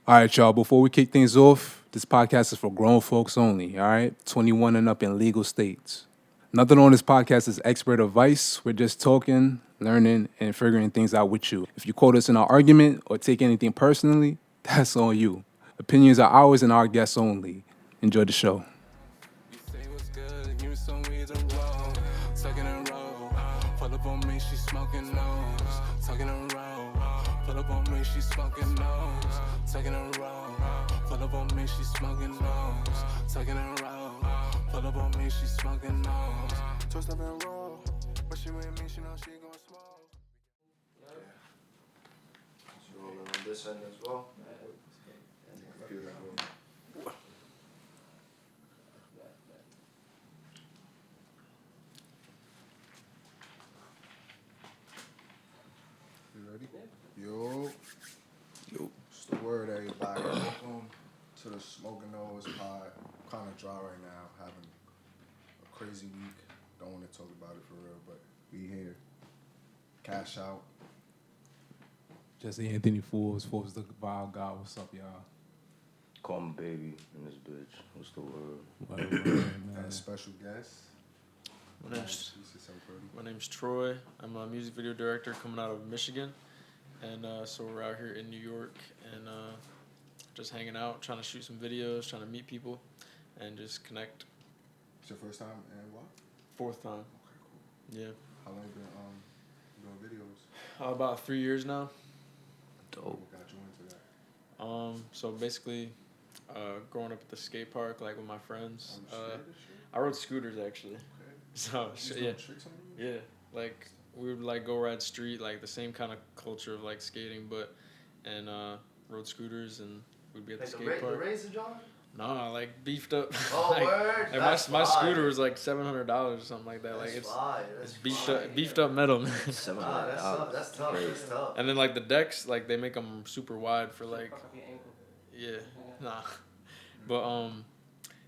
All right, y'all. Before we kick things off, this podcast is for grown folks only, all right? 21 and up in legal states. Nothing on this podcast is expert advice. We're just talking, learning, and figuring things out with you. If you quote us in our argument or take anything personally, that's on you. Opinions are ours and our guests only. Enjoy the show. You say what's good, you some weed and roll. Second and roll. Pull up on me, she smoking nose. Tucking and roll. Pull up on me, she smoking nose. Tucking and roll. Pull up on me, she smoking nose. Tucking and roll. Pull up on me, she smoking nose. Twist up and roll. But she with me, she know she gon' smoke. It's rolling on this end as well. Computer room. You ready? Yo. What's the word, everybody? Welcome to the Smoking Nose Pod. I'm kind of dry right now, having a crazy week. Don't want to talk about it for real, but we here. Cash out. Jesse Anthony Fools, Fools the Vile God. What's up, y'all? Call me baby in this bitch. What's the word? And a special guest. My name's Troy. I'm a music video director coming out of Michigan. And so we're out here in New York and just hanging out, trying to shoot some videos, trying to meet people, and just connect. It's your first time and what? Fourth time. Okay, cool. Yeah. How long you been doing videos? About 3 years now. Dope. What got you into that? So basically, growing up at the skate park, like with my friends. Oh, you scared of shit? I rode scooters actually. Okay. So You yeah. doing tricks on you? Yeah, like we would like go ride street, like the same kind of culture of like skating, but and rode scooters and we'd be at the skate park. The Razor John? No, like beefed up. Oh, like, word? like That's my fire. scooter was like $700 or something like that. That's like fire. it's That's beefed up metal, man. That's tough. That's tough. That's tough. And then like the decks, like they make them super wide for like, yeah, nah, but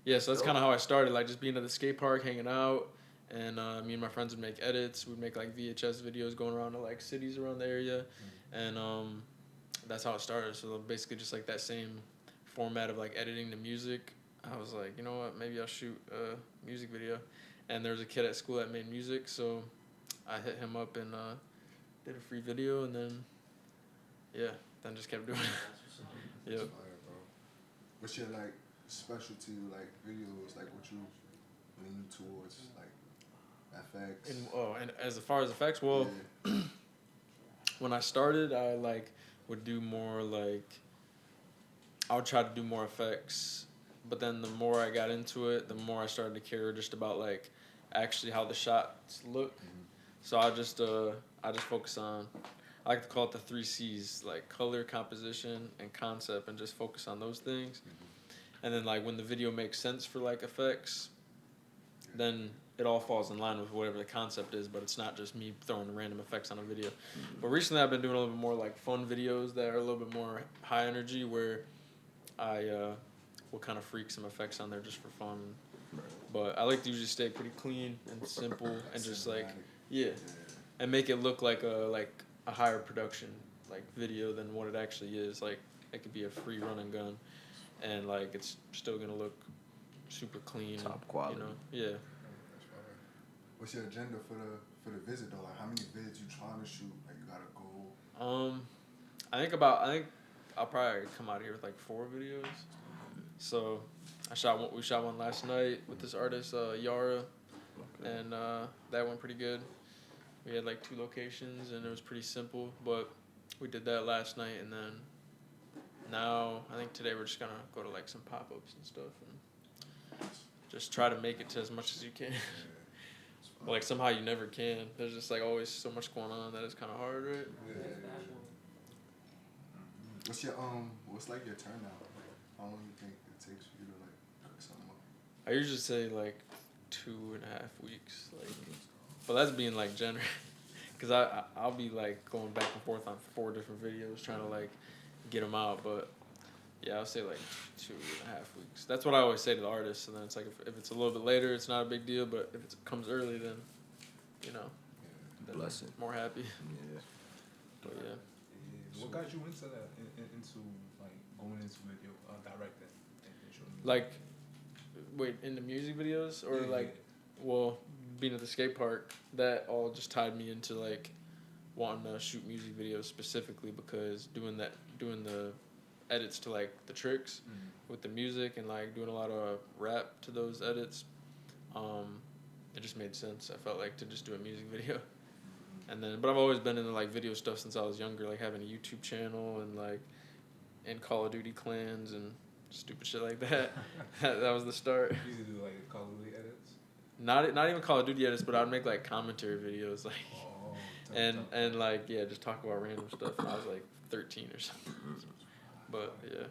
yeah. So that's kind of how I started, like just being at the skate park, hanging out. And me and my friends would make edits. We'd make like VHS videos going around to like cities around the area, and that's how it started. So basically, just like that same format of like editing the music. I was like, you know what? Maybe I'll shoot a music video. And there was a kid at school that made music, so I hit him up and did a free video, and then then just kept doing it. Yep. That's fire, bro. What's your like specialty, like videos, like what you lean towards, like FX? And as far as effects, well, Yeah. when I started, I like would do more like I would try to do more effects, but then the more I got into it, the more I started to care just about like actually how the shots look. So I just focus on, I like to call it the 3 C's, like color, composition, and concept, and just focus on those things. And then like when the video makes sense for like effects, then it all falls in line with whatever the concept is, but it's not just me throwing random effects on a video. But recently I've been doing a little bit more like fun videos that are a little bit more high energy, where I will kind of freak some effects on there just for fun. But I like to usually stay pretty clean and simple and just like, yeah, and make it look like a higher production like video than what it actually is. Like it could be a free run and gun, and like it's still gonna look super clean, Top quality. You know? Yeah. What's your agenda for the visit though? Like how many vids you trying to shoot? Like you got a goal? I think I'll probably come out here with like 4 videos. So we shot one last night with this artist Yara, and that went pretty good. We had like 2 locations and it was pretty simple, but we did that last night, and then now I think today we're just gonna go to like some pop-ups and stuff and just try to make it to as much as you can. But like somehow you never can. There's just like always so much going on that it's kind of hard, right? Yeah. What's like your turnout? Like, how long do you think it takes for you to like cook something up? I usually say like 2.5 weeks, like, but that's being like generous, cause I'll be like going back and forth on 4 different videos trying to like get them out, but yeah, I'll say like 2.5 weeks. That's what I always say to the artists, and then it's like if it's a little bit later, it's not a big deal, but if it comes early, then then Blessing. more happy. Yeah. But yeah. What got you into that? Into like going into Like, wait, in the music videos or like, well, being at the skate park, that all just tied me into like wanting to shoot music videos specifically because doing the edits to like the tricks with the music and like doing a lot of rap to those edits, it just made sense. I felt like to just do a music video. And then, but I've always been into like video stuff since I was younger, like having a YouTube channel and like in Call of Duty clans and stupid shit like that. That was the start. You used to do like Call of Duty edits? Not even Call of Duty edits, but I'd make like commentary videos, like and like just talk about random stuff. When I was like 13 or something. But yeah,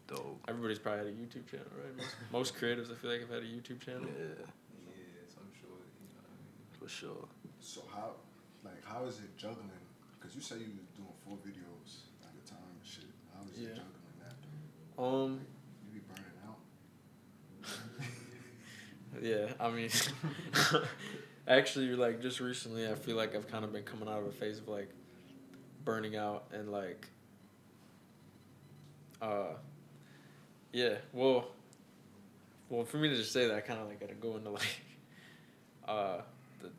Dope. everybody's probably had a YouTube channel, right? Most creatives, I feel like, have had a YouTube channel. Yeah, So I'm sure, you know what I mean? for sure. So how is it juggling? Because you say you was doing 4 videos at a time and shit. How is it juggling that, dude? You be burning out? Yeah, I mean, actually, like, just recently, I feel like I've kind of been coming out of a phase of, like, burning out and, like, well, for me to just say that, I kind of, like, got to go into, like, the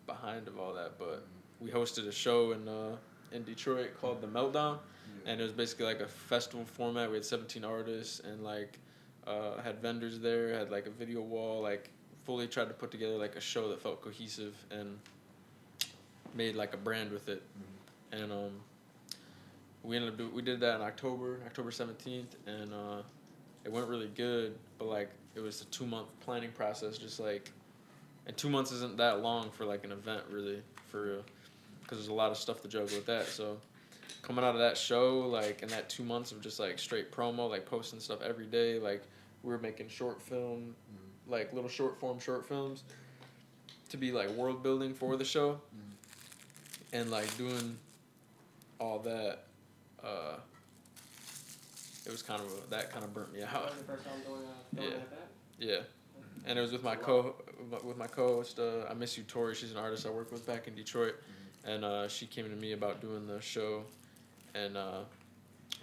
behind of all that, but we hosted a show in Detroit called the Meltdown, and it was basically, like, a festival format. We had 17 artists, and, like, had vendors there, had like a video wall, like fully tried to put together like a show that felt cohesive and made like a brand with it. And we did that in October 17th, and it went really good, but like it was a 2-month planning process, just like, and 2 months isn't that long for like an event really, for real, because there's a lot of stuff to juggle with that. So coming out of that show, like in that 2 months of just like straight promo, like posting stuff every day, like we were making short film, like little short films to be like world building for the show, and like doing all that, it was kind of that kind of burnt me out. That was the first time going like that? Yeah, and it was with my co-host, I Miss You Tori. She's an artist I worked with back in Detroit, and she came to me about doing the show, and I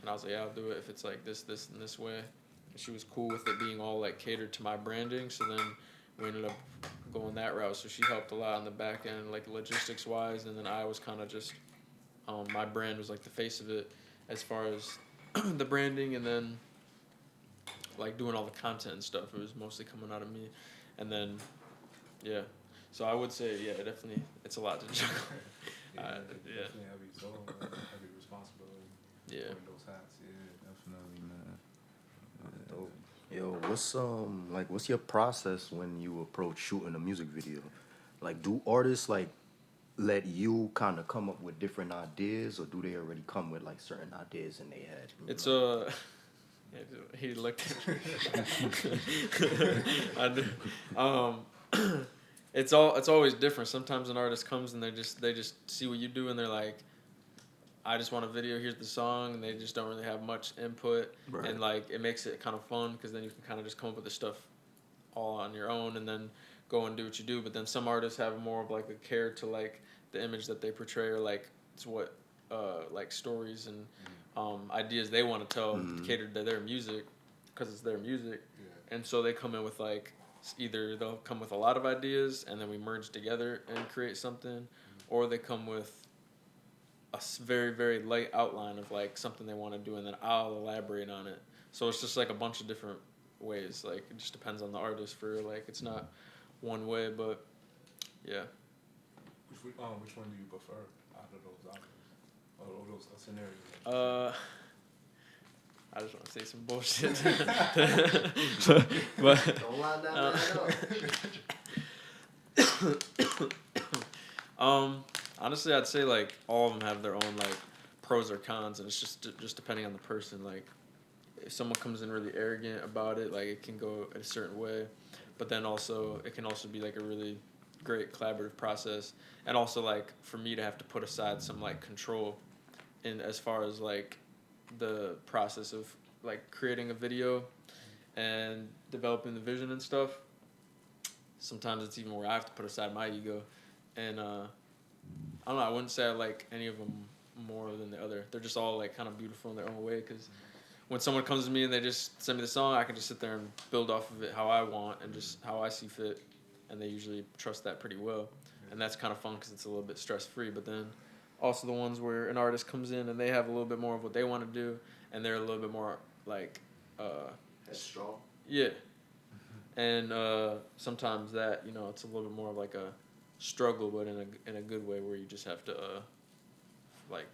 was like, yeah, I'll do it if it's like this, and this way. And she was cool with it being all like catered to my branding. So then we ended up going that route. So she helped a lot on the back end, like logistics wise, and then I was kind of just, my brand was like the face of it as far as the branding, and then like doing all the content and stuff. It was mostly coming out of me, and then yeah. So I would say definitely it's a lot to juggle. Definitely heavy soul, heavy responsibility. Yeah. Wearing those hats, definitely, man. Dope. Yo, what's your process when you approach shooting a music video? Like, do artists like let you kind of come up with different ideas, or do they already come with like certain ideas in their head? It's he looked at it's always different. Sometimes an artist comes and they just see what you do and they're like, I just want a video, here's the song, and they just don't really have much input. Right. And like it makes it kind of fun because then you can kind of just come up with the stuff all on your own and then go and do what you do. But then some artists have more of like a care to like the image that they portray, or like it's what like stories and ideas they want to tell catered to their music because it's their music. And so they come in with like, either they'll come with a lot of ideas and then we merge together and create something, or they come with a very, very light outline of like something they want to do and then I'll elaborate on it. So it's just like a bunch of different ways. Like it just depends on the artist for like, it's not one way, but yeah. Which one do you prefer out of those options? Or those scenarios? I just want to say some bullshit. But Don't lie down there, honestly, I'd say like all of them have their own like pros or cons, and it's just depending on the person. Like if someone comes in really arrogant about it, like it can go a certain way, but then also it can also be like a really great collaborative process, and also like for me to have to put aside some like control in as far as like the process of like creating a video and developing the vision and stuff. Sometimes it's even where I have to put aside my ego, and I don't know, I wouldn't say I like any of them more than the other. They're just all like kind of beautiful in their own way, because when someone comes to me and they just send me the song, I can just sit there and build off of it how I want and just how I see fit, and they usually trust that pretty well, and that's kind of fun because it's a little bit stress free. But then also the ones where an artist comes in and they have a little bit more of what they want to do, and they're a little bit more like Strong. yeah, and sometimes that it's a little bit more of like a struggle, but in a good way where you just have to like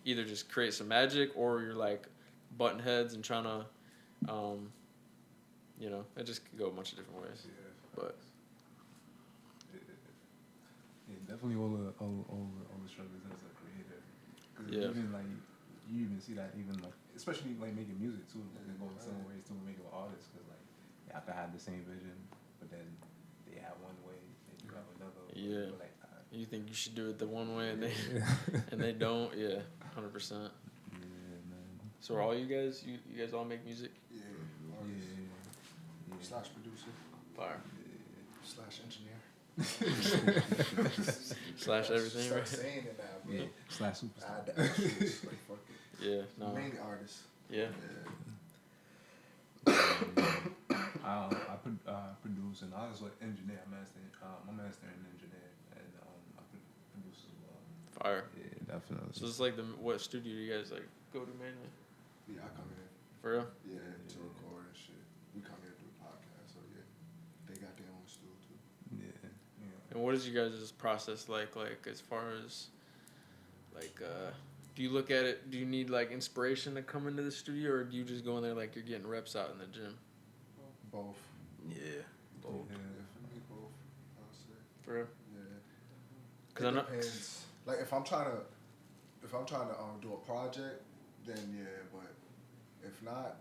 either just create some magic or you're like button heads and trying to it just could go a bunch of different ways. Yeah, But yeah, definitely all the struggles as a creator. 'Cause Yeah. even like you even see that even like especially like making music too. Like, it goes some ways to making an artist because like you have to have the same vision, but then they have one way and you have another. Yeah. But, like, you think you should do it the one way and they and they don't. Yeah, 100%. yeah, man. So are all you guys guys all make music? Yeah. Yeah, Artist. yeah. Slash producer. Fire. Slash engineer. Slash everything, Start right? saying it now, bro. Yeah. Slash superstar. Add the extras. Like, fuck it. Yeah. No. Mainly artists. Yeah. I produce and I also engineer. I'm a mastering engineer and I produce as well. Fire. Yeah, definitely. So it's like what studio do you guys like go to mainly? Yeah, I come in. For real? Yeah, to record and shit. We come here to do a podcast, so yeah. They got their own studio too. Yeah. And what is you guys' process like as far as like do you look at it, do you need like inspiration to come into the studio or do you just go in there like you're getting reps out in the gym? Both. Yeah. Both. Yeah. Yeah, for me, both. I'll say. For real? Yeah. 'Cause It I know- depends. Like if I'm trying to do a project, then yeah. But if not,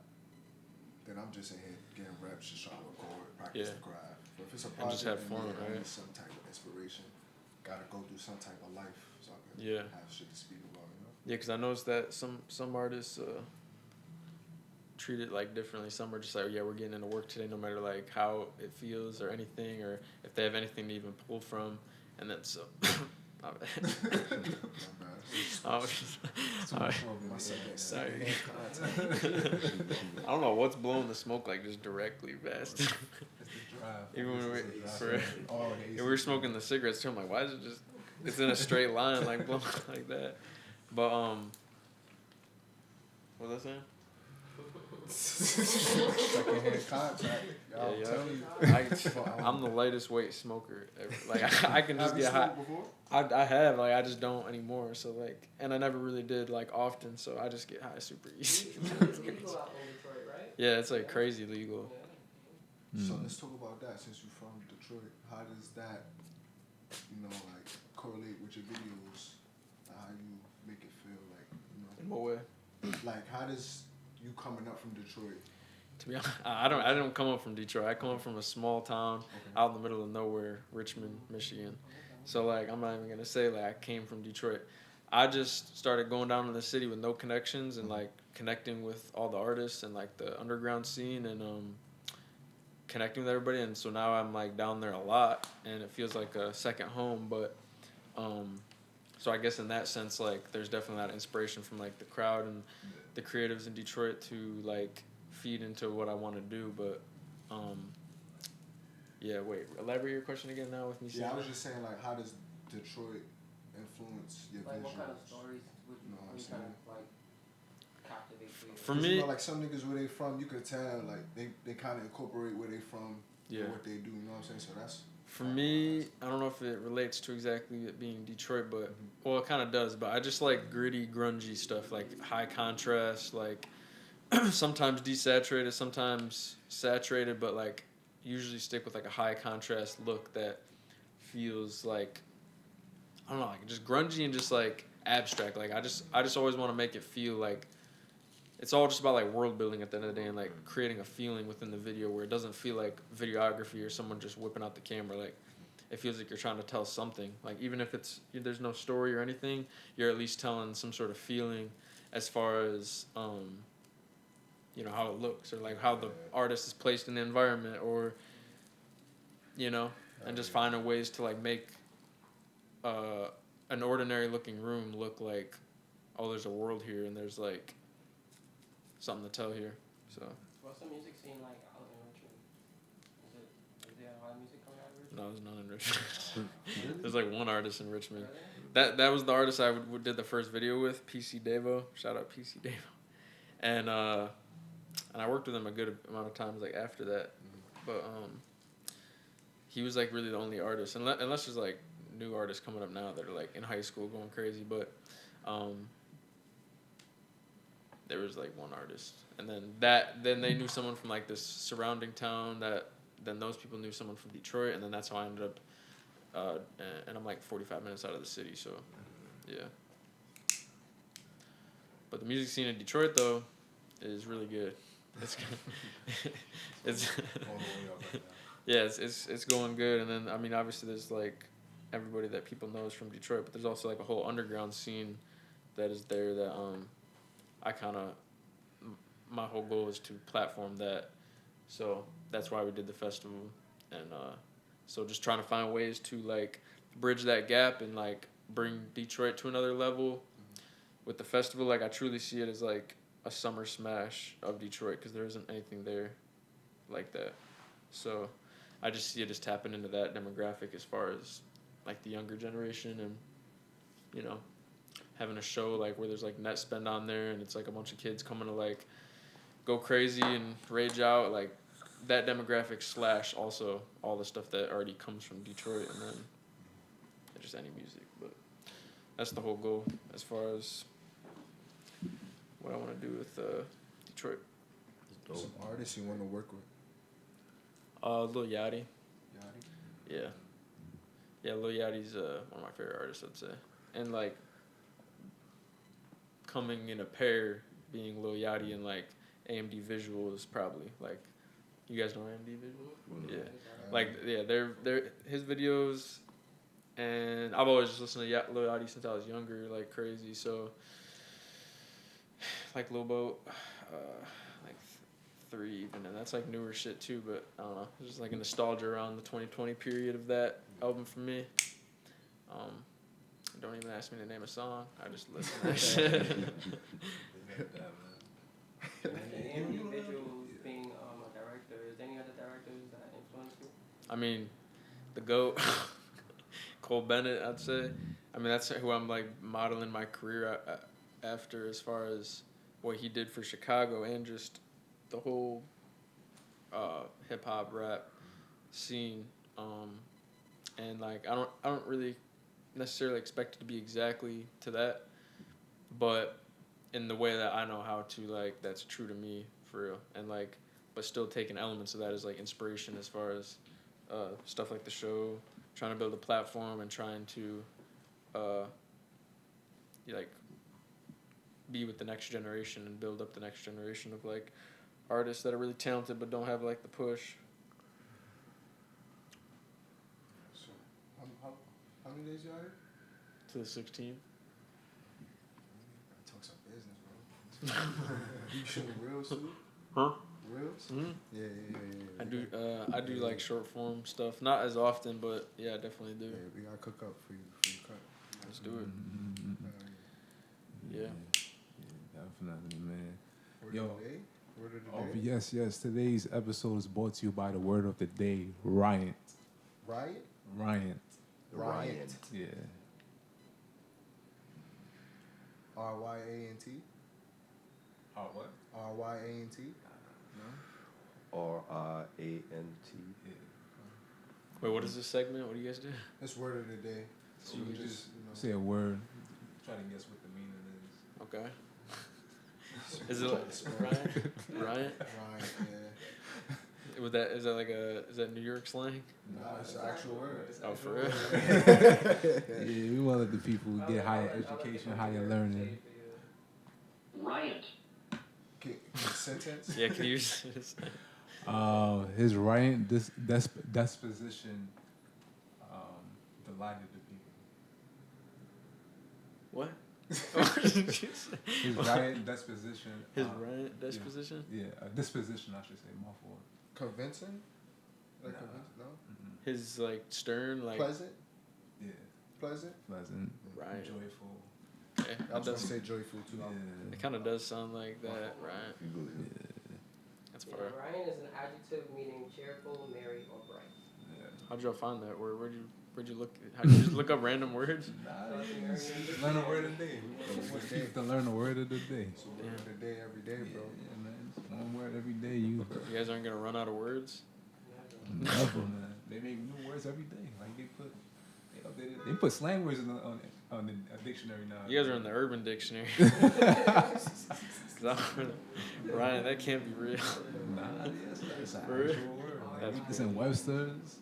then I'm just in here getting reps, just trying to record, practice the craft. But if it's a And project, just have then fun, yeah, I right? need some type of inspiration. Gotta go through some type of life so I can Yeah. have shit to speak about. Yeah, because I noticed that some artists treat it like differently. Some are just like, yeah, we're getting into work today, no matter like how it feels or anything, or if they have anything to even pull from, and that's my bad. I was just- My son getting Sorry. secondhand content. I don't know what's blowing the smoke like just directly past. It's the drive. Even when we- It's the drive. for- Oh, Yeah, we were smoking the cigarettes too. I'm like, why is it just? It's in a straight line, like blowing like that. But what was I saying? Secondhand contact. Y'all Yeah, tell you. I'm the lightest weight smoker ever. Like I can just Have you get high. smoked before? I have like I just don't anymore. So like, and I never really did like often. So I just get high super easy. It's legal out in Detroit, right? Yeah, it's like crazy legal. So let's talk about that. Since you're from Detroit, how does that, like correlate with your videos? How you make it feel like, In what way? like how does you coming up from Detroit? To be honest, I don't come up from Detroit. I come up from a small town out in the middle of nowhere, Richmond, Michigan. So like I'm not even gonna say like I came from Detroit. I just started going down to the city with no connections and like connecting with all the artists and like the underground scene and connecting with everybody. And so now I'm like down there a lot and it feels like a second home. But so I guess in that sense like there's definitely that inspiration from like the crowd and the creatives in Detroit to like feed into what I want to do. But yeah, wait, elaborate your question again now with me saying Yeah, I was that? just saying like how does Detroit influence your Like, visuals? what kind of stories would No, I'm you saying- kind of like captivate for you? For 'Cause, me, like some niggas where they from, you could tell like they kind of incorporate where they from, Yeah. and what they do. You know what I'm saying? So that's for me, I don't know if it relates to exactly it being Detroit, but well, it kind of does. But I just like gritty, grungy stuff, like high contrast, like sometimes desaturated, sometimes saturated, but like usually stick with like a high contrast look that feels like I don't know, like just grungy and just like abstract. Like I just always want to make it feel like it's all just about like world building at the end of the day and like creating a feeling within the video where it doesn't feel like videography or someone just whipping out the camera. Like it feels like you're trying to tell something. Like even if there's no story or anything, you're at least telling some sort of feeling as far as how it looks or like how the artist is placed in the environment or and just finding ways to like make an ordinary looking room look like there's a world here and there's like something to tell here. So What's the music scene like out in Richmond? Is there a lot of music coming out of Richmond? no, there's none in Richmond. There's like one artist in Richmond. Really? That was the artist I did the first video with, PC Devo. Shout out PC Devo. And I worked with him a good amount of times like after that, but he was like really the only artist, unless there's like new artists coming up now that are like in high school going crazy, but there was like one artist, and then they knew someone from like this surrounding town then those people knew someone from Detroit, and then that's how I ended up and I'm like 45 minutes out of the city, so yeah. But the music scene in Detroit though is really good. It's it's All the way up right now. yeah, it's going good, and then I mean obviously there's like everybody that people know is from Detroit, but there's also like a whole underground scene that is there that I kind of my whole goal is to platform that, so that's why we did the festival, and so just trying to find ways to like bridge that gap and like bring Detroit to another level with the festival. Like I truly see it as like a summer smash of Detroit because there isn't anything there like that. So I just see it as tapping into that demographic as far as like the younger generation, and you know, having a show like where there's like net spend on there and it's like a bunch of kids coming to like go crazy and rage out, like that demographic / also all the stuff that already comes from Detroit, and then just any music. But that's the whole goal as far as what I want to do with Detroit. Some artists you want to work with? Lil Yachty. Yachty? Yeah. Yeah, Lil Yachty's one of my favorite artists, I'd say. And like coming in a pair, being Lil Yachty and like AMD Visual is probably like, you guys know AMD Visual? Yeah. Like yeah, they're his videos, and I've always just listened to Lil Yachty since I was younger, like crazy. So like Lil Boat, like 3 even, and that's like newer shit too. But I don't know, it's just like a nostalgia around the 2020 period of that album for me. Don't even ask me to name a song. I just listen to that shit. The individuals being a director, is there any other directors that influence you? I mean, the GOAT, Cole Bennett, I'd say. I mean, that's who I'm like modeling my career after, as far as what he did for Chicago and just the whole hip hop rap scene. And like I don't really necessarily expect it to be exactly to that, but in the way that I know how to, like, that's true to me for real, and like, but still taking elements of that as like inspiration as far as stuff like the show, trying to build a platform and trying to like be with the next generation and build up the next generation of like artists that are really talented but don't have like the push. So, how many days you out here? To the 16th. Talk some business, bro. You shooting reels too? Huh? Reels? Mm-hmm. Yeah. I do like short form stuff, not as often, but yeah, I definitely do. Yeah, we gotta cook up for you before you cut. Let's do it. Yeah. Definitely, man. Word Yo. of the day? Word of the Oh, day? yes. Today's episode is brought to you by the word of the day, Riant. Riot? Riant. Riot. Yeah. R-Y-A-N-T? What? R-Y-A-N-t? R-I-A-N-T. Wait, what is this segment? What do you guys do? That's word of the day. So you just say a word, try to guess what the meaning is. Okay. Is it like Riant? Riant? Riot, yeah. Is that New York slang? No, it's an actual word. Oh, for real? Yeah, we want to let the people get higher education, higher learning. Riant. Sentence? Yeah, can you use this? His riant disposition delighted the people. What? His riant disposition. His riant disposition? Yeah, disposition, I should say. My fault. Convincing? Like Nah. convincing? No? His like stern, like Pleasant? Yeah, Pleasant? pleasant, Riant. joyful. I was gonna does, say joyful too. it kind of does sound like that, right? That's Yeah, fire. Riant is an adjective meaning cheerful, merry, or bright. How'd y'all find that word? Where'd you look? How'd you just look up random words? Learn a word a day. Keep to learn a word of the day. So word of the day every day, bro. Yeah, man. It's one word every day. You You guys aren't gonna run out of words. never, man. They make new words every day. Like they put slang words on the dictionary now. You guys are in the Urban Dictionary. Ryan, that can't be real. Nah, it's an For real? actual word. Like, That's it's in Webster's.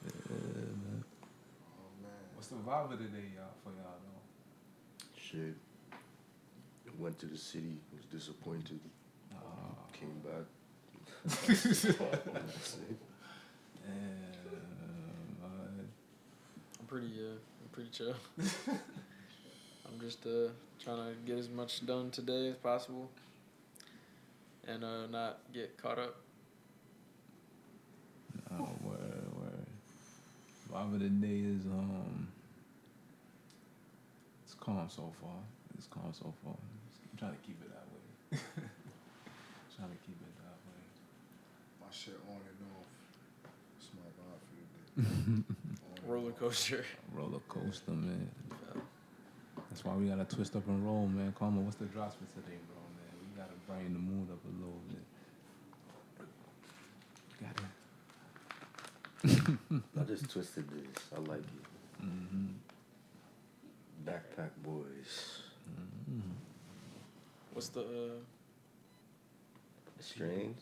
Yeah, man. Oh man. What's the vibe of the day, y'all, for y'all, though? Shit. Went to the city, was disappointed, came back. That's it. I'm pretty chill. I'm just trying to get as much done today as possible, and not get caught up. Word. Vibe of the day is it's calm so far. I'm trying to keep it that way. My shit on and off. It's my vibe for the day. Roller coaster. Roller coaster, man. That's why we gotta twist up and roll, man. Karma, what's the drops for today, bro, man? We gotta brighten the mood up a little bit. I just twisted this. I like it. Backpack boys. What's the? Strains.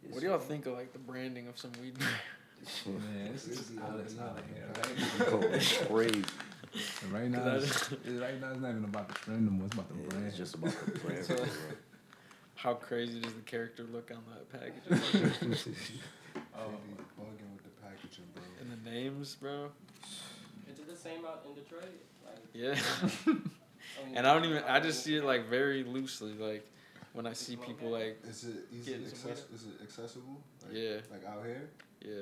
What do y'all think of like the branding of some weed brand? Man, it's out of here. It's crazy. Right now, it's not even about the trend anymore. It's about the brand. It's just about the brand. So, how crazy does the character look on that package? They be bugging with the packaging, bro. And the names, bro. Is it the same out in Detroit? Like, Yeah. I mean, And I just see it like very loosely, like when I see people like, Is it easy? Getting some weed. Is it accessible? Like, Yeah. Like out here? yeah.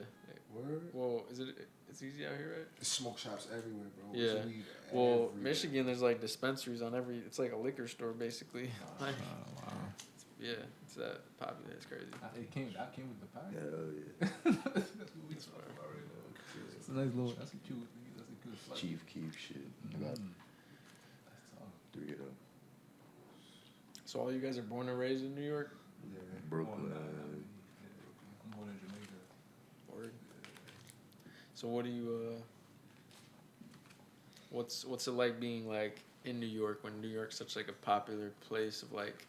Word? Well, it's easy out here, right? There's smoke shops everywhere, bro. Yeah. There's weed Well, everywhere. Michigan, there's like dispensaries on it's like a liquor store basically. Like, Wow. yeah, it's that popular. It's crazy. That came with the pack. Hell yeah. That's what we talking about right now. It's a nice little. That's a cute flight. Chief Keef shit. I got That's tough. 3 of them. So all you guys are born and raised in New York? Yeah. Brooklyn. I'm born in Jamaica. Word. So what do you what's it like being like in New York when New York's such like a popular place of like,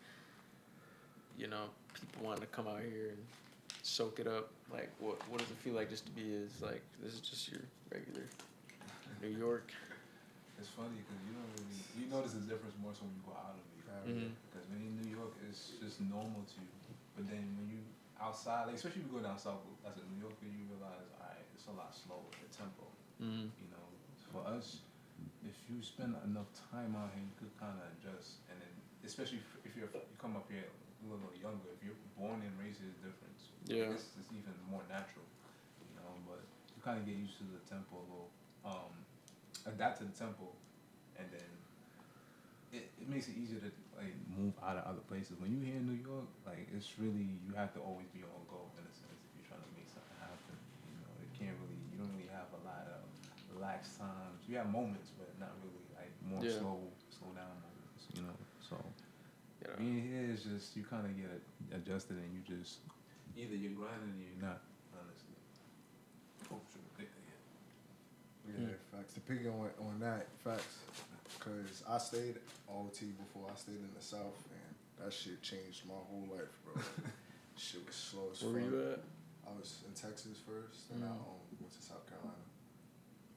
you know, people wanting to come out here and soak it up? Like what does it feel like just to be like this is just your regular New York? It's funny because you notice the difference more so when you go out of it. Mhm. Because when you're in New York, it's just normal to you. But then when you outside, like especially if you go down south as a New Yorker, you realize, all right, it's a lot slower, the tempo. Mhm. You know, for us, if you spend enough time out here, you could kind of adjust. And then, especially if you come up here a little younger, if you're born and raised here, it's different. So Yeah. it's even more natural, you know. But you kind of get used to the tempo a little, adapt to the tempo, and then it makes it easier to like move out of other places. When you're here in New York, like it's really you have to always be on go in a sense if you're trying to make something happen. You know, you don't really have a lot of relaxed times. You have moments, but not really like more Yeah. slow down moments. You know, so Yeah. being here is just you kind of get adjusted and you just either you're grinding or you're not. Honestly. Oh, sure. Yeah, facts. To piggy on that, facts. Cause I stayed OT before I stayed in the South, and that shit changed my whole life, bro. Shit was slow as fuck. Where were you at? I was in Texas first, and I went to South Carolina.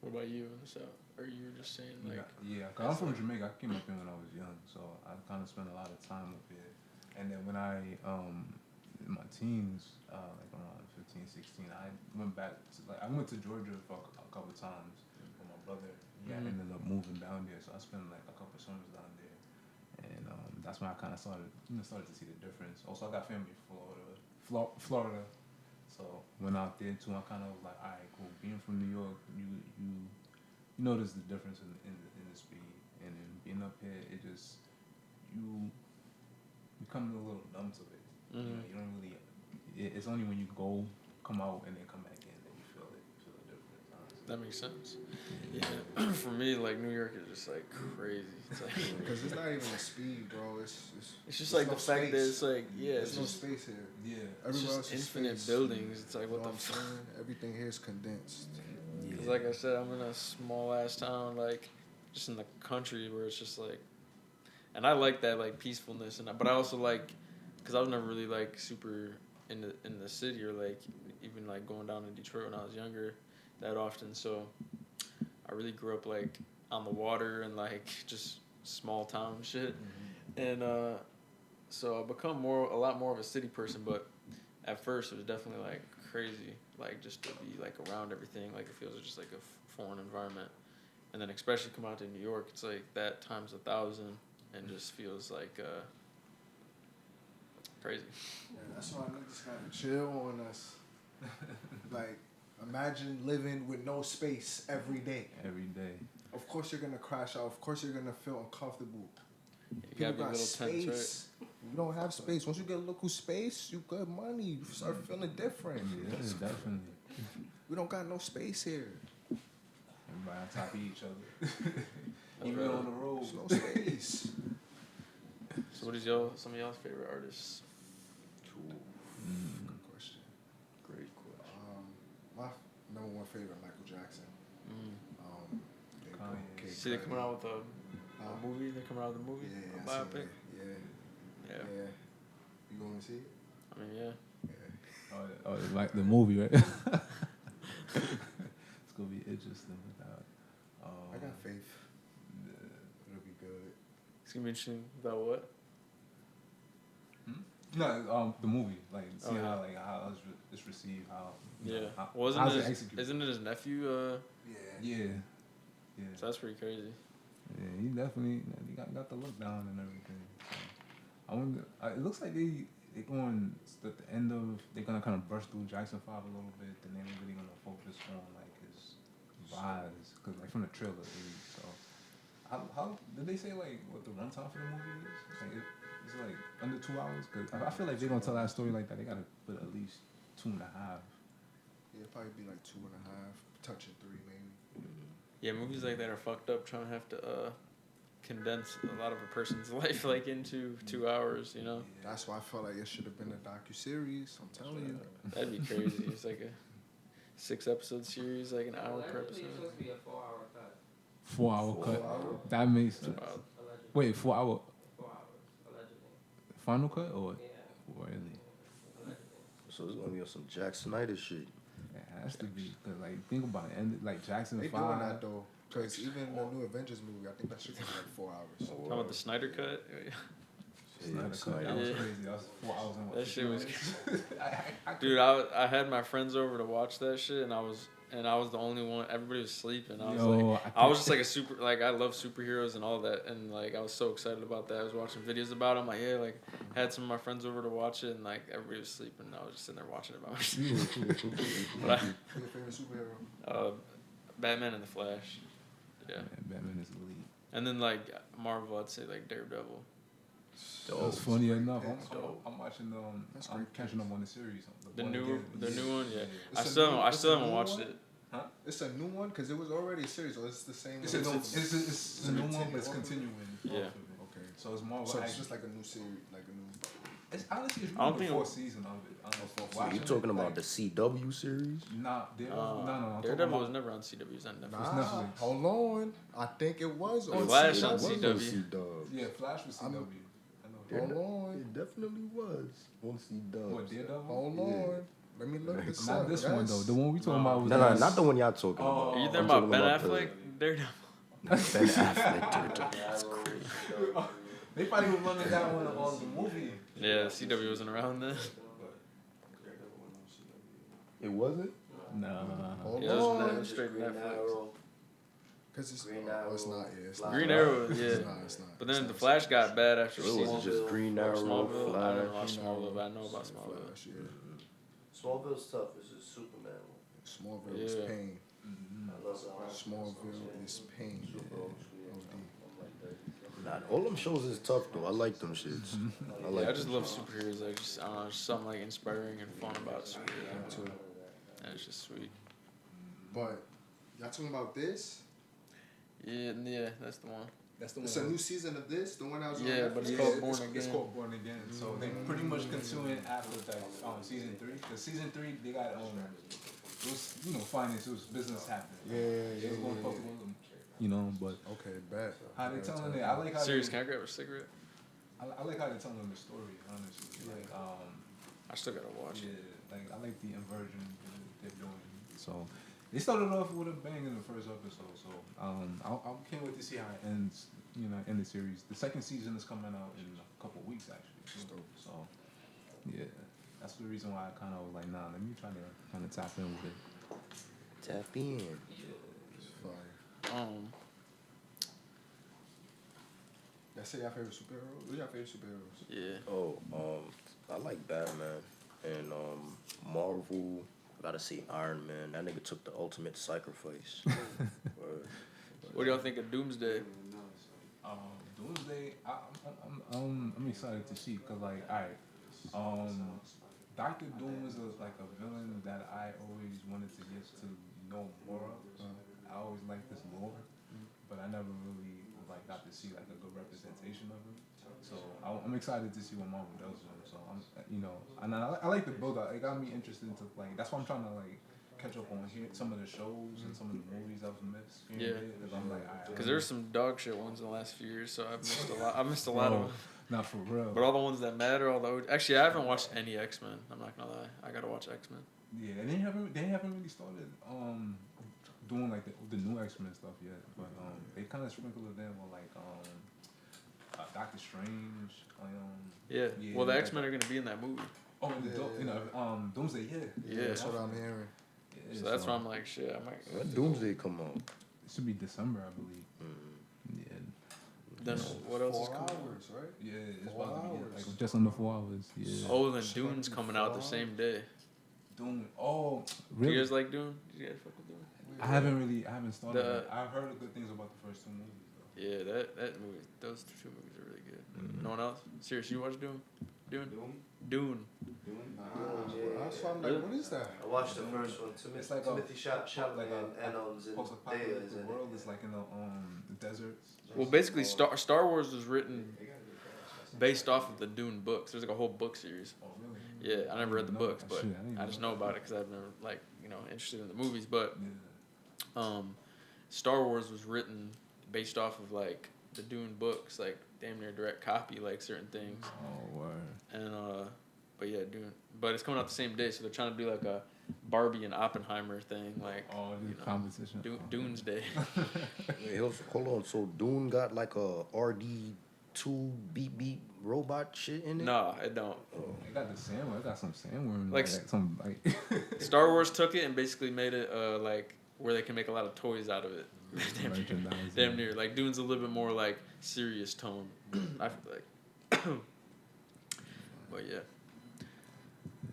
What about you in the South? Or you were just saying like Yeah, cause I'm from Jamaica. I came up here when I was young, so I kind of spent a lot of time up here. And then when I in my teens, like around 15, 16, I went back to, I went to Georgia for a couple of times with my brother. Yeah, I ended up moving down there, so I spent like a couple of summers down there, and that's when I kind of started to see the difference. Also, I got family in Florida, so went out there too. I kind of was like, all right, cool. Being from New York, you you notice the difference in the speed, and then being up here, it just you become a little numb to it. You know, you don't really. It's only when you come out, and then come back in that you feel it. You feel the difference. Honestly. That makes sense. Yeah. For me, like New York is just like crazy. It's like Because it's not even the speed, bro. It's just there's like no the fact that it's like there's no it's space here. Yeah. it's Everywhere just else is infinite space. buildings. It's like You know what what the I'm saying? Everything here is condensed. Because like I said, I'm in a small ass town, like just in the country where it's just like, and I like that like peacefulness, but I also like, because I was never really like super in the city or like even like going down to Detroit when I was younger that often. So I really grew up like on the water and like just small town shit, and so I become a lot more of a city person. But at first it was definitely like crazy, like just to be like around everything, like it feels just like a foreign environment. And then especially come out to New York, it's like that times 1,000, and just feels like crazy. Yeah, that's why niggas gotta chill on us. Like, imagine living with no space every day. Every day. Of course you're gonna crash out. Of course you're gonna feel uncomfortable. You People gotta be a got little space. tense, You don't have space. Once you get a local space, you get money. You start feeling different. Yeah, definitely. We don't got no space here. Everybody on top of each other. That's Even right. on the road. There's no space. So what is some of y'all's favorite artists? Good question. Great question. My number one favorite, Michael Jackson. There you go. Kanye. Kid See, they're Cudi. coming out with a movie. They're coming out with a movie, Yeah, a I seen biopic. that. Yeah. Yeah. You going to see it? I mean, yeah. Oh, like the movie, right? It's gonna be interesting without. I got faith. It'll be good. It's gonna be interesting about what? No, the movie, like see Oh, how like how it's received, how Yeah. how, Well, how's it executed? isn't it his nephew? Yeah. So that's pretty crazy. Yeah, he definitely got the look down and everything. So, I wonder. It looks like they're going at the end of they're gonna kind of brush through Jackson 5 a little bit, and then they're really gonna focus on like his rise, cause like from the trailer. So how did they say like what the runtime for the movie is? It's like under 2 hours. Cause I feel like they're gonna tell that story like that. They gotta put at least 2.5. Yeah, it'll probably be like 2.5, touching 3 maybe. Yeah, movies like that are fucked up trying to have to condense a lot of a person's life like into 2 hours, you know? That's why I felt like it should have been a docu-series. I'm telling you. That'd be crazy. It's like a 6-episode series, like an hour per Allegedly, episode. it's supposed to be a 4-hour cut. 4 hour cut. That makes sense. Wow. Allegedly. Wait, 4 hour 4 hours, allegedly. final cut or Yeah, really? allegedly. So it's gonna be on some Jack Snyder shit. It has to be, cause like think about it, and like Jackson They 5. doing that though. Because even the new Avengers movie, I think that shit was like 4 hours. Talking about the Snyder cut? Snyder cut. Snyder. That was Yeah. crazy. That was 4 hours and what, That 50 shit was minutes? I Dude, I had my friends over to watch that shit, and I was the only one. Everybody was sleeping. I was like, I was just like a super, like I love superheroes and all that, and like I was so excited about that. I was watching videos about them. Like, yeah, like had some of my friends over to watch it, and like everybody was sleeping. And I was just sitting there watching it by myself. But Who's your favorite superhero? Batman and the Flash, yeah, Man, Batman is elite. and then like Marvel, I'd say like Daredevil. That's funny enough. That's I'm watching That's I'm great. catching up on the series. The one new one, yeah. It's I a still new- I it's still a haven't new watched one? it. It's a new one because it was already a series, or it's the same. It's one? a new one, but it's continuing. Yeah. Okay. So it's more. So like, it's just like a new series, like a new. it's honestly it's I don't really think the it- fourth season of it. So Watching you it, talking about like, the CW series? Nah, Daredevil. no. I'm talking Daredevil was about- never on CW. It was on Netflix. Nah, Netflix. hold on. I think it was on Flash CW. on It was CW. CW. Yeah, Flash was CW. I'm- I know. Hold on. It definitely was on CW. What, Daredevil? Hold on. Let me look this Not up. this guys. one though. The one we talking about was No, not the one y'all talking Oh. about. Are you I'm thinking about Ben talking Affleck? Daredevil. Ben Affleck. Daredevil. That's crazy. They probably were running that one on the movie. Yeah, CW wasn't around then. It wasn't? No. Hold Yeah, it was on. straight Green Netflix. Arrow. Because it's, Green oh, it's Arrow, not. Yeah, it's Flash. not. Green Arrow, yeah. It's not. It's not. But It's then not. the Flash got bad after It was season just Green Arrow, Smallville. I don't know about Flash. Smallville, but I know about Smallville. Flash, yeah. Smallville's tough. This is Superman. Smallville was Yeah. pain. I love Smallville is pain. Nah, all them shows is tough though. I like them shits. I like I just them love shits. superheroes. I just, I don't know, there's something like inspiring and fun about superheroes. Too. And it's just sweet. But y'all talking about this? Yeah, that's the one. That's the It's a new season of this, the one that was on Yeah, but it's Netflix? called Born It's Again. called Born Again. So they pretty much continuing after like season 3. Cause season 3 they got it was finance, it was business happening. It was going fuck with them. But Okay, bet. how they telling it? I like how Serious, they, can I grab a cigarette? I like how they telling the story. Honestly, like I still gotta watch it. like I like the inversion they're doing. So they started off with a bang in the first episode. So I can't wait to see how it ends. In the series. The second season is coming out in a couple of weeks actually. So yeah, that's the reason why I kind of was like, nah, let me try to kind of tap in with it. Tap in. It's fire. That's your favorite superhero? Who's your favorite superheroes? Yeah. Oh, I like Batman and Marvel. I gotta say Iron Man. That nigga took the ultimate sacrifice. Word. What do y'all think of Doomsday? Doomsday, I'm excited to see because like, alright, Doctor Doom is like a villain that I always wanted to get to know more of. I always liked this lore, but I never really like got to see like a good representation of him. So I'm excited to see what Marvel does with him. So and I like the build up. It got me interested into like that's why I'm trying to like catch up on some of the shows and some of the movies I've missed. Because I'm like, Because there's some dog shit ones in the last few years, so I've missed a lot. I missed a lot of them. Not for real. But all the ones that matter, actually, I haven't watched any X-Men. I'm not gonna lie. I gotta watch X-Men. Yeah, and they haven't really started doing like the new X-Men stuff yet. But they kind of sprinkled it in with like Doctor Strange. Yeah. Well, the X-Men are gonna be in that movie. Oh, Doomsday. Yeah. That's what I'm hearing. Yeah, So that's why I'm like, shit. I might. When Doomsday come out? It should be December, I believe. Yeah. Then what else is 4 coming out? hours, right? Yeah, it's 4 about to be hours. like just under 4 hours. Yeah. Oh, then Dune's coming out the same day. Dune. Oh, Do really? you guys like Dune? Do you guys fuck with Dune? I haven't started. I've heard good things about the first 2 movies though. Yeah, that movie. Those 2 movies are really good. No one else? Serious, you watch Dune? Dune. That's why I'm like, what is that? I watched the first one. It's like Timothy Chalamet like and post-apocalyptic Zendaya. world is like in the deserts. Well, basically, Star Wars was written based off of the Dune books. There's like a whole book series. Oh really? Yeah, I never read the No, books, but shit, I didn't I just know know about it because I've never interested in the movies. But Yeah. Star Wars was written based off of like the Dune books, like damn near direct copy, like certain things. Oh word. And but yeah, Dune. But it's coming out the same day, so they're trying to do like a Barbie and Oppenheimer thing, like Competition. Dune's Day. Wait, hold on. So Dune got like a RD2 beep beep robot shit in it? Nah, it don't. It got the sandworm. It got some sandworm. Like some like. Star Wars took it and basically made it like where they can make a lot of toys out of it. Damn near. Like Dune's a little bit more like serious tone. I feel like. But yeah.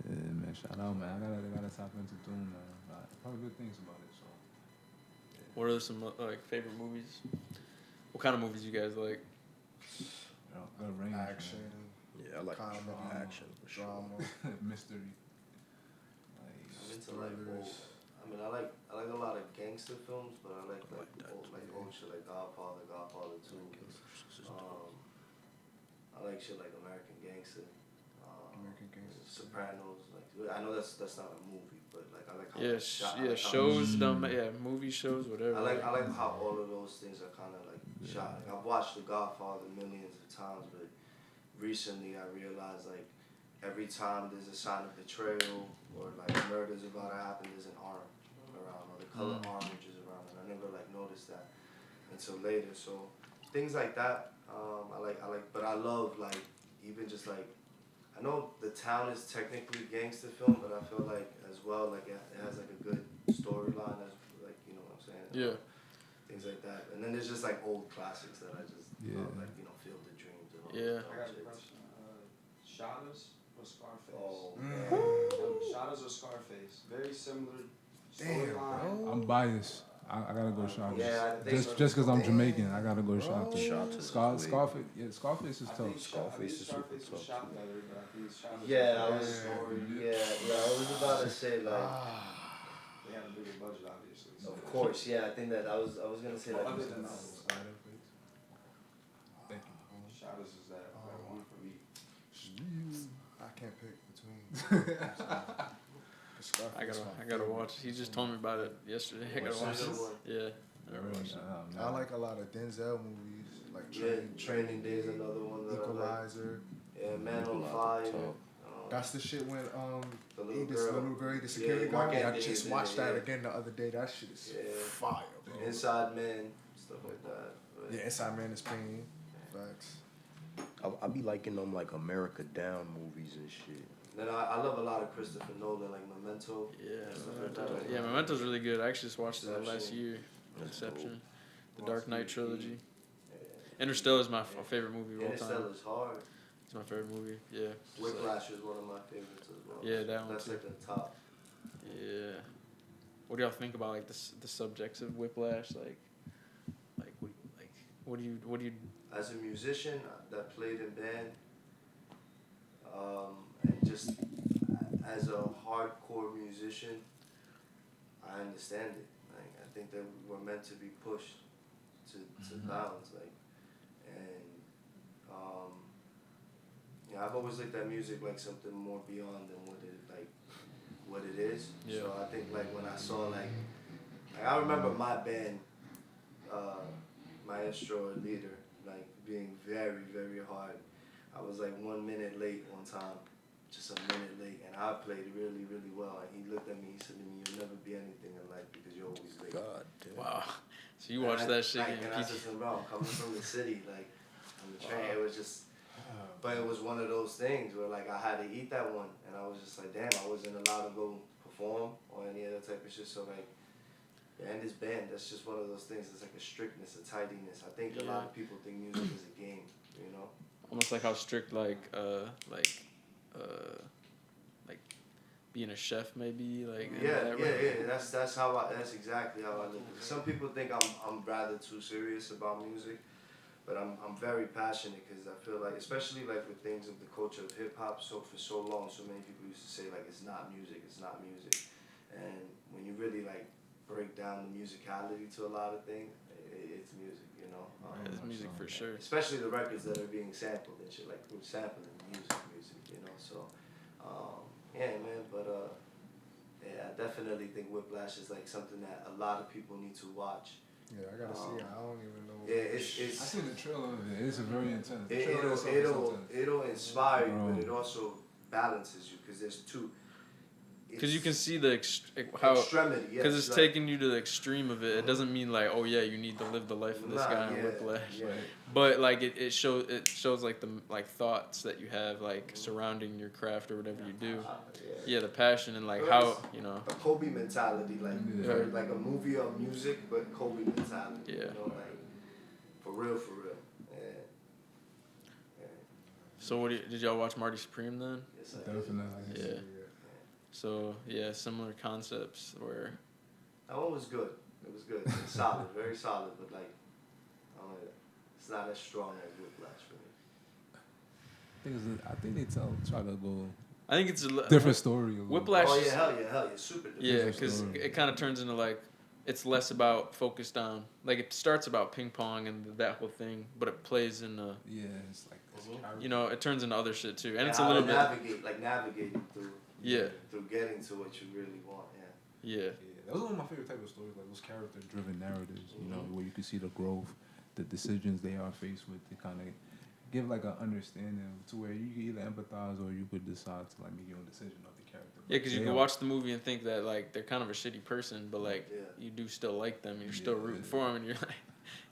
Yeah, man. Shout out, man. I gotta tap into Doom, man. I've heard good things about it. So. What are some like favorite movies? What kind of movies you guys like? Good range. Action. Yeah, I like Comedy, action for sure. drama. Mystery. I'm into like old. I mean, I like a lot of gangster films, but I like old shit like Godfather 2. I like shit like American Gangster. Sopranos. Like I know that's not a movie, but like I like how it's shot. I like how shows, movie shows, whatever. I like how all of those things are kind of like shot. Like I've watched The Godfather millions of times, but recently I realized like every time there's a sign of betrayal or like murder's about to happen, there's an arm around or the color orange is around, and I never like noticed that until later. So things like that, I like, but I love like even just like. I know The Town is technically gangster film, but I feel like as well like it has like a good storyline as like you know what I'm saying. Yeah. Things like that, and then there's just like old classics that I just love, like Field of Dreams and all Yeah. those I got a shit. question. Shadows or Scarface? Oh, Shadows or Scarface? Very similar Damn, bro. I'm biased. I gotta go Sharpest. Yeah, I think Just because I'm Jamaican, I gotta go Sharpest. Sharpest. Scarface is tough. Scarface is super tough. Yeah, I was. Yeah, I was about to say like. They had a bigger budget, obviously. So Of course, yeah. I think that I was gonna say like. Other than that, Shadows is that one for me. I can't pick between. I gotta watch. He just told me about it yesterday. I gotta watch it. Yeah. I never watched it. I like a lot of Denzel movies, like Training Day is another one that I like. Equalizer. Yeah, Man on Fire. That's the shit when The he this little girl, he the security guard. I just watched that again the other day. That shit is fire, bro. Inside Man, stuff like that. But Yeah, Inside Man is clean. Facts. I be liking them like America Down movies and shit. Then I love a lot of Christopher Nolan, like Memento. Yeah, Stuff like Memento. that. Yeah, Memento's really good. I actually just watched that last Inception. year. That's Inception. The Dark Knight trilogy. Yeah. Interstellar is my favorite movie of all time. Interstellar's hard. It's my favorite movie. Yeah. Just like- Whiplash is one of my favorites as well. Yeah, that one That's too. like the top. Yeah. What do y'all think about like the subjects of Whiplash? What do you? As a musician that played in band, and just as a hardcore musician, I understand it. Like I think that we're meant to be pushed to bounds. Like, and yeah, I've always looked at music like something more beyond than what it is. Yeah. So I think like when I saw like I remember my band, my intro leader, like being very, very hard. I was like 1 minute late one time, just a minute late, and I played really, really well. And he looked at me, he said to me, "You'll never be anything in life because you're always late." God damn. Wow. So you watched that shit like, and I said to him, "Bro, I'm coming from the city, like on the train." It was just, but it was one of those things where like I had to eat that one, and I was just like, damn, I wasn't allowed to go perform or any other type of shit. So like. Yeah, and this band, that's just one of those things. It's like a strictness, a tidiness. I think a lot of people think music is a game, you know? Almost like how strict like being a chef maybe like. Yeah. That's exactly how I look at it. Some people think I'm rather too serious about music, but I'm very passionate because I feel like, especially like with things of the culture of hip hop. So for so long, so many people used to say like it's not music, and when you really like break down the musicality to a lot of things, it's music, you know. It's music for sure. Especially the records that are being sampled and shit, like we're sampling music, you know. So, yeah, man. But yeah, I definitely think Whiplash is like something that a lot of people need to watch. Yeah, I gotta see it. I don't even know. Yeah, I seen the trailer of it. It's a very intense. The trailer itself is intense. It'll inspire you, Bro. but it also balances you because there's two. Because you can see the how extremity, because it's taking you to the extreme of it. It doesn't mean like, oh yeah, you need to live the life of this guy in Whiplash. Yeah. But like it shows like the like thoughts that you have like surrounding your craft or whatever you do. Yeah, the passion and like how you know. A Kobe mentality, like a movie of music, but Kobe mentality. Yeah. You know, like for real. Yeah. So what did y'all watch Marty Supreme then? Yes, I did. Definitely. Yeah. So yeah, similar concepts where. That one was good. It was good. It's solid, very solid, but like, it's not as strong as Whiplash for me. I think they try to go I think it's a different story. Whiplash. Oh yeah, hell yeah, super different. Yeah, because it kind of turns into like it's less about focused on like it starts about ping pong and that whole thing, but it plays in Yeah, it's like you know it turns into other shit too, and it's a how little to bit navigating through. Yeah. Through getting to what you really want. Yeah. Yeah, that was one of my favorite type of stories, like those character-driven narratives. You know, where you can see the growth, the decisions they are faced with. To kind of give like an understanding to where you can either empathize or you could decide to like make your own decision of the character. Yeah, because you can watch the movie and think that like they're kind of a shitty person, but like you do still like them, and you're still rooting for them, and you're like,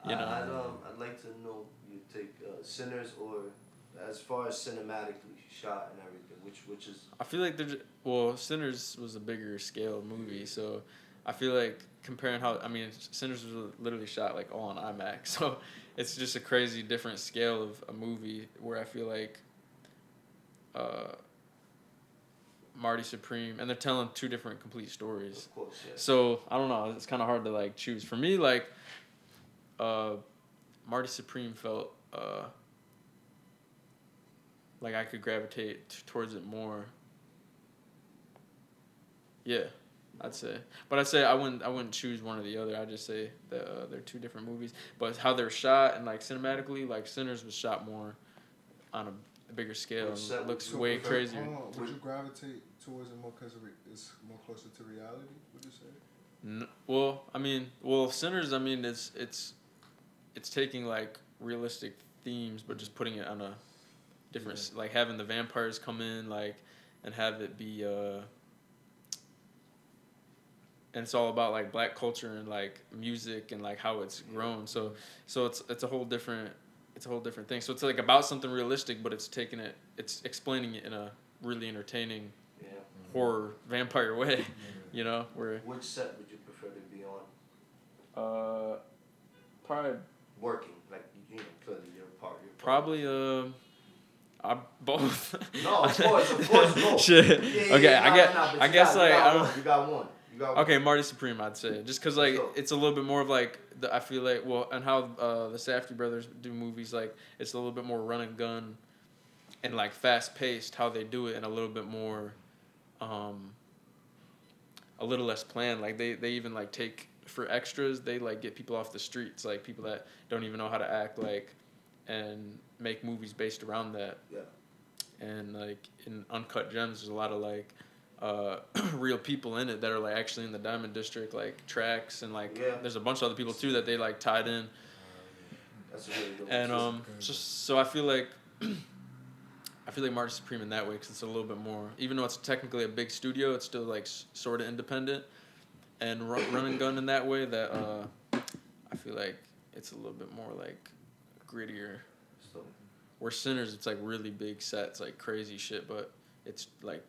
you know. I'd like to know you take Sinners or as far as cinematically shot and everything, which is. I feel like Sinners was a bigger scale movie, so I feel like comparing Sinners was literally shot like all on IMAX, so it's just a crazy different scale of a movie where I feel like Marty Supreme, and they're telling two different complete stories. Of course, yeah. So I don't know. It's kind of hard to like choose. For me, like, Marty Supreme felt like I could gravitate towards it more. Yeah, I'd say. But I'd say I wouldn't choose one or the other. I'd just say that they're two different movies. But how they're shot and like cinematically, like Sinners was shot more on a bigger scale and it looks way crazier. Would you gravitate towards it more because it's more closer to reality? Would you say? Sinners. I mean, it's taking like realistic themes, but just putting it on a different, like having the vampires come in, like, and have it be, and it's all about like black culture and like music and like how it's grown. So it's a whole different thing. So it's like about something realistic, but it's explaining it in a really entertaining horror vampire way. You know, where. Which set would you prefer to be on? Probably. Working, like, clearly you're part. Probably both. No, of course, both. Shit. Yeah, Okay, I guess like I don't. You got one. Okay, Marty Supreme, I'd say, just because like it's a little bit more of like I feel like and how the Safdie brothers do movies, like it's a little bit more run and gun, and like fast paced how they do it, and a little bit more, a little less planned. Like they even like take for extras, they like get people off the streets, like people that don't even know how to act, like, and make movies based around that. Yeah. And like in Uncut Gems, there's a lot of like real people in it that are like actually in the Diamond District, like tracks, and like there's a bunch of other people too that they like tied in. That's a really good one. And just so I feel like Marty Supreme in that way, because it's a little bit more, even though it's technically a big studio, it's still like sort of independent and run and gun in that way, that I feel like it's a little bit more like grittier. Where Sinners, it's like really big sets, like crazy shit, but it's like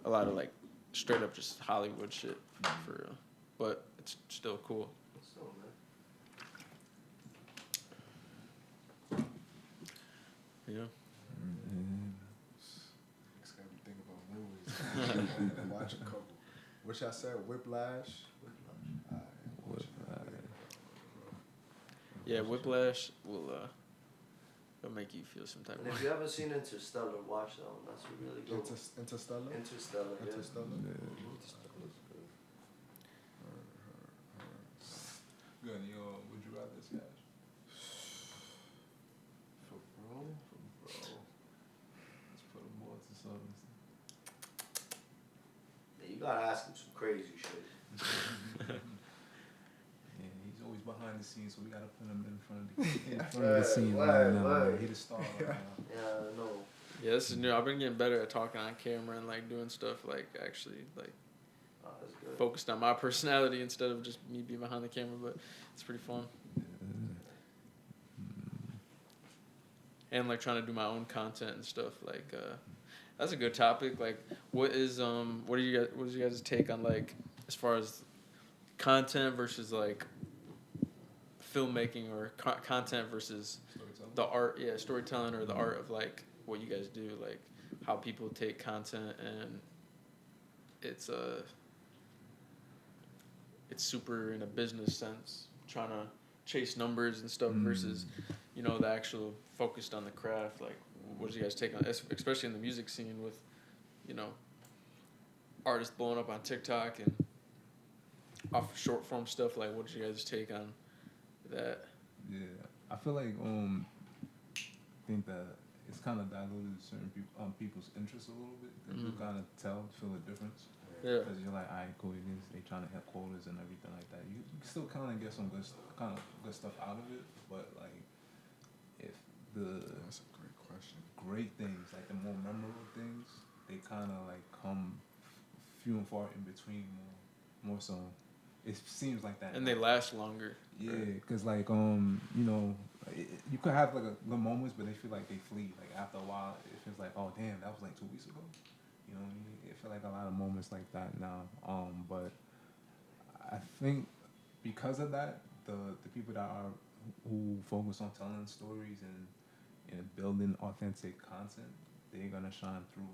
a lot of like straight up just Hollywood shit for real. But it's still cool. Yeah. Just gotta be thinking about movies. Watch a couple. Which I said, Whiplash. Yeah, Whiplash will it'll make you feel some type of way. And if you haven't seen Interstellar, watch that one. That's a really good one. Interstellar? Interstellar, yeah. Interstellar? Good. Would you rather this guy? For bro. Let's put him more to something. Yeah, you gotta ask him some crazy shit. Yeah, he's always behind the scenes, so we gotta put him in front of the scenes right now. He the star right now. Yeah, I know. Yeah, this is new. I've been getting better at talking on camera and like doing stuff like actually like focused on my personality instead of just me being behind the camera, but it's pretty fun. And like trying to do my own content and stuff, like that's a good topic. Like what is what is your guys' take on like as far as content versus like filmmaking, or content versus the art, storytelling, or the art of like what you guys do, like how people take content and it's super in a business sense, trying to chase numbers and stuff versus, the actual focused on the craft. Like, what does you guys take on, especially in the music scene with, artists blowing up on TikTok and off short form stuff? Like, what did you guys take on that? Yeah, I feel like think that it's kind of diluted certain people's interests a little bit, because you kind of feel the difference. Yeah. Because you're like, all right, cool, they trying to hit quotas and everything like that. You still kind of get some good stuff out of it, but like if that's a great question. Great things, like the more memorable things, they kind of like come few and far in between more so. It seems like that. And they last longer. Yeah, because like you could have like good moments, but they feel like they flee. Like after a while, it feels like, oh damn, that was like 2 weeks ago. You know what I mean? It feel like a lot of moments like that now. But I think because of that, the people who focus on telling stories and building authentic content, they're gonna shine through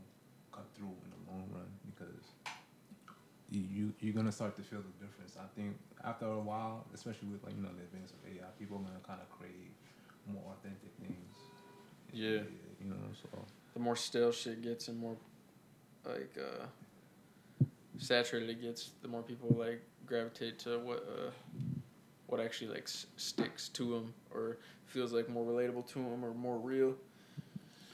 cut through in the long run because you're gonna start to feel the difference. I think after a while, especially with like the advance of AI, people are gonna kind of crave more authentic things. Yeah. So The more stale shit gets and more like saturated it gets, the more people like gravitate to what actually like sticks to them or feels like more relatable to them or more real.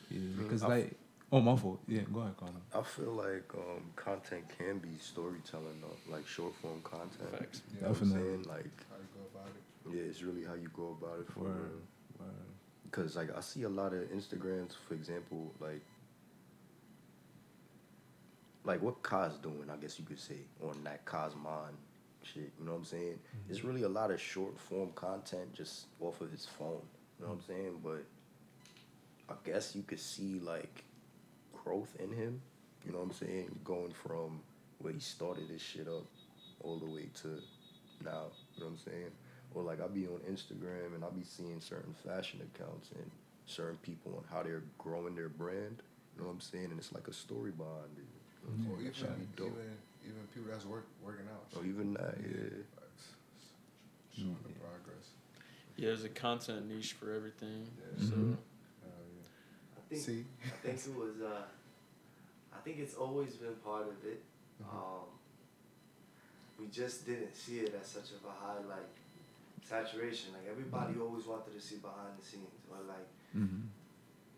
yeah, because my fault. Yeah, go ahead, Connor. I feel like content can be storytelling, though, like short form content. Facts. You know what I'm saying? Like, How you go about it? yeah, it's really how you go about it. For Word. Because like I see a lot of Instagrams, for example, like what Kaz doing, I guess you could say, on that Kazman shit, you know what I'm saying? Mm-hmm. It's really a lot of short form content just off of his phone, you know what I'm saying? But I guess you could see like growth in him, you know what I'm saying? Going from where he started his shit up all the way to now, you know what I'm saying? Or like I be on Instagram and I be seeing certain fashion accounts and certain people on how they're growing their brand, you know what I'm saying? And it's like a story behind it. You know what I'm Or saying? That should be dope. even people that's working out. Or even that, yeah. Showing the progress. Yeah, there's a content niche for everything. Yeah. So I think See? I think it was I think it's always been part of it. We just didn't see it as such of a high like saturation. Like everybody always wanted to see behind the scenes, or like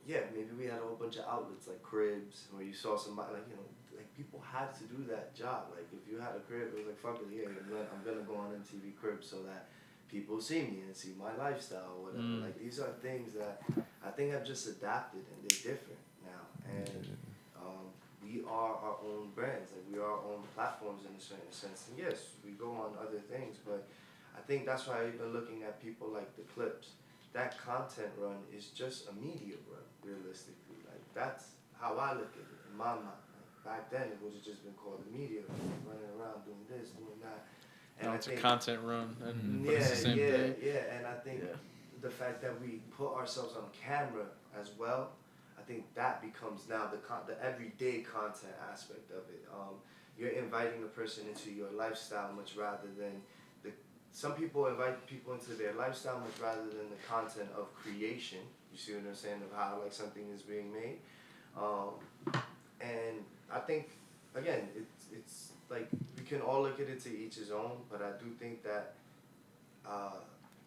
yeah, maybe we had a whole bunch of outlets like Cribs where you saw somebody like like people had to do that job. Like if you had a crib, it was like fuck it, yeah, I'm gonna go on MTV Cribs so that people see me and see my lifestyle or whatever. Like these are things that I think have just adapted and they're different now. And we are our own brands, like we are our own platforms in a certain sense. And yes, we go on other things, but I think that's why even looking at people like the Clips, that content run is just a media run, realistically. Like that's how I look at it in my mind. Like, back then it was just been called the media run, running around doing this, doing that. And now it's a content run, and but it's the same thing. Yeah, and I think the fact that we put ourselves on camera as well, I think that becomes now the everyday content aspect of it. You're inviting the person into your lifestyle much rather than some people invite people into their lifestyle much rather than the content of creation. You see what I'm saying, of how like something is being made. And I think again, it's like we can all look at it to each his own, but I do think that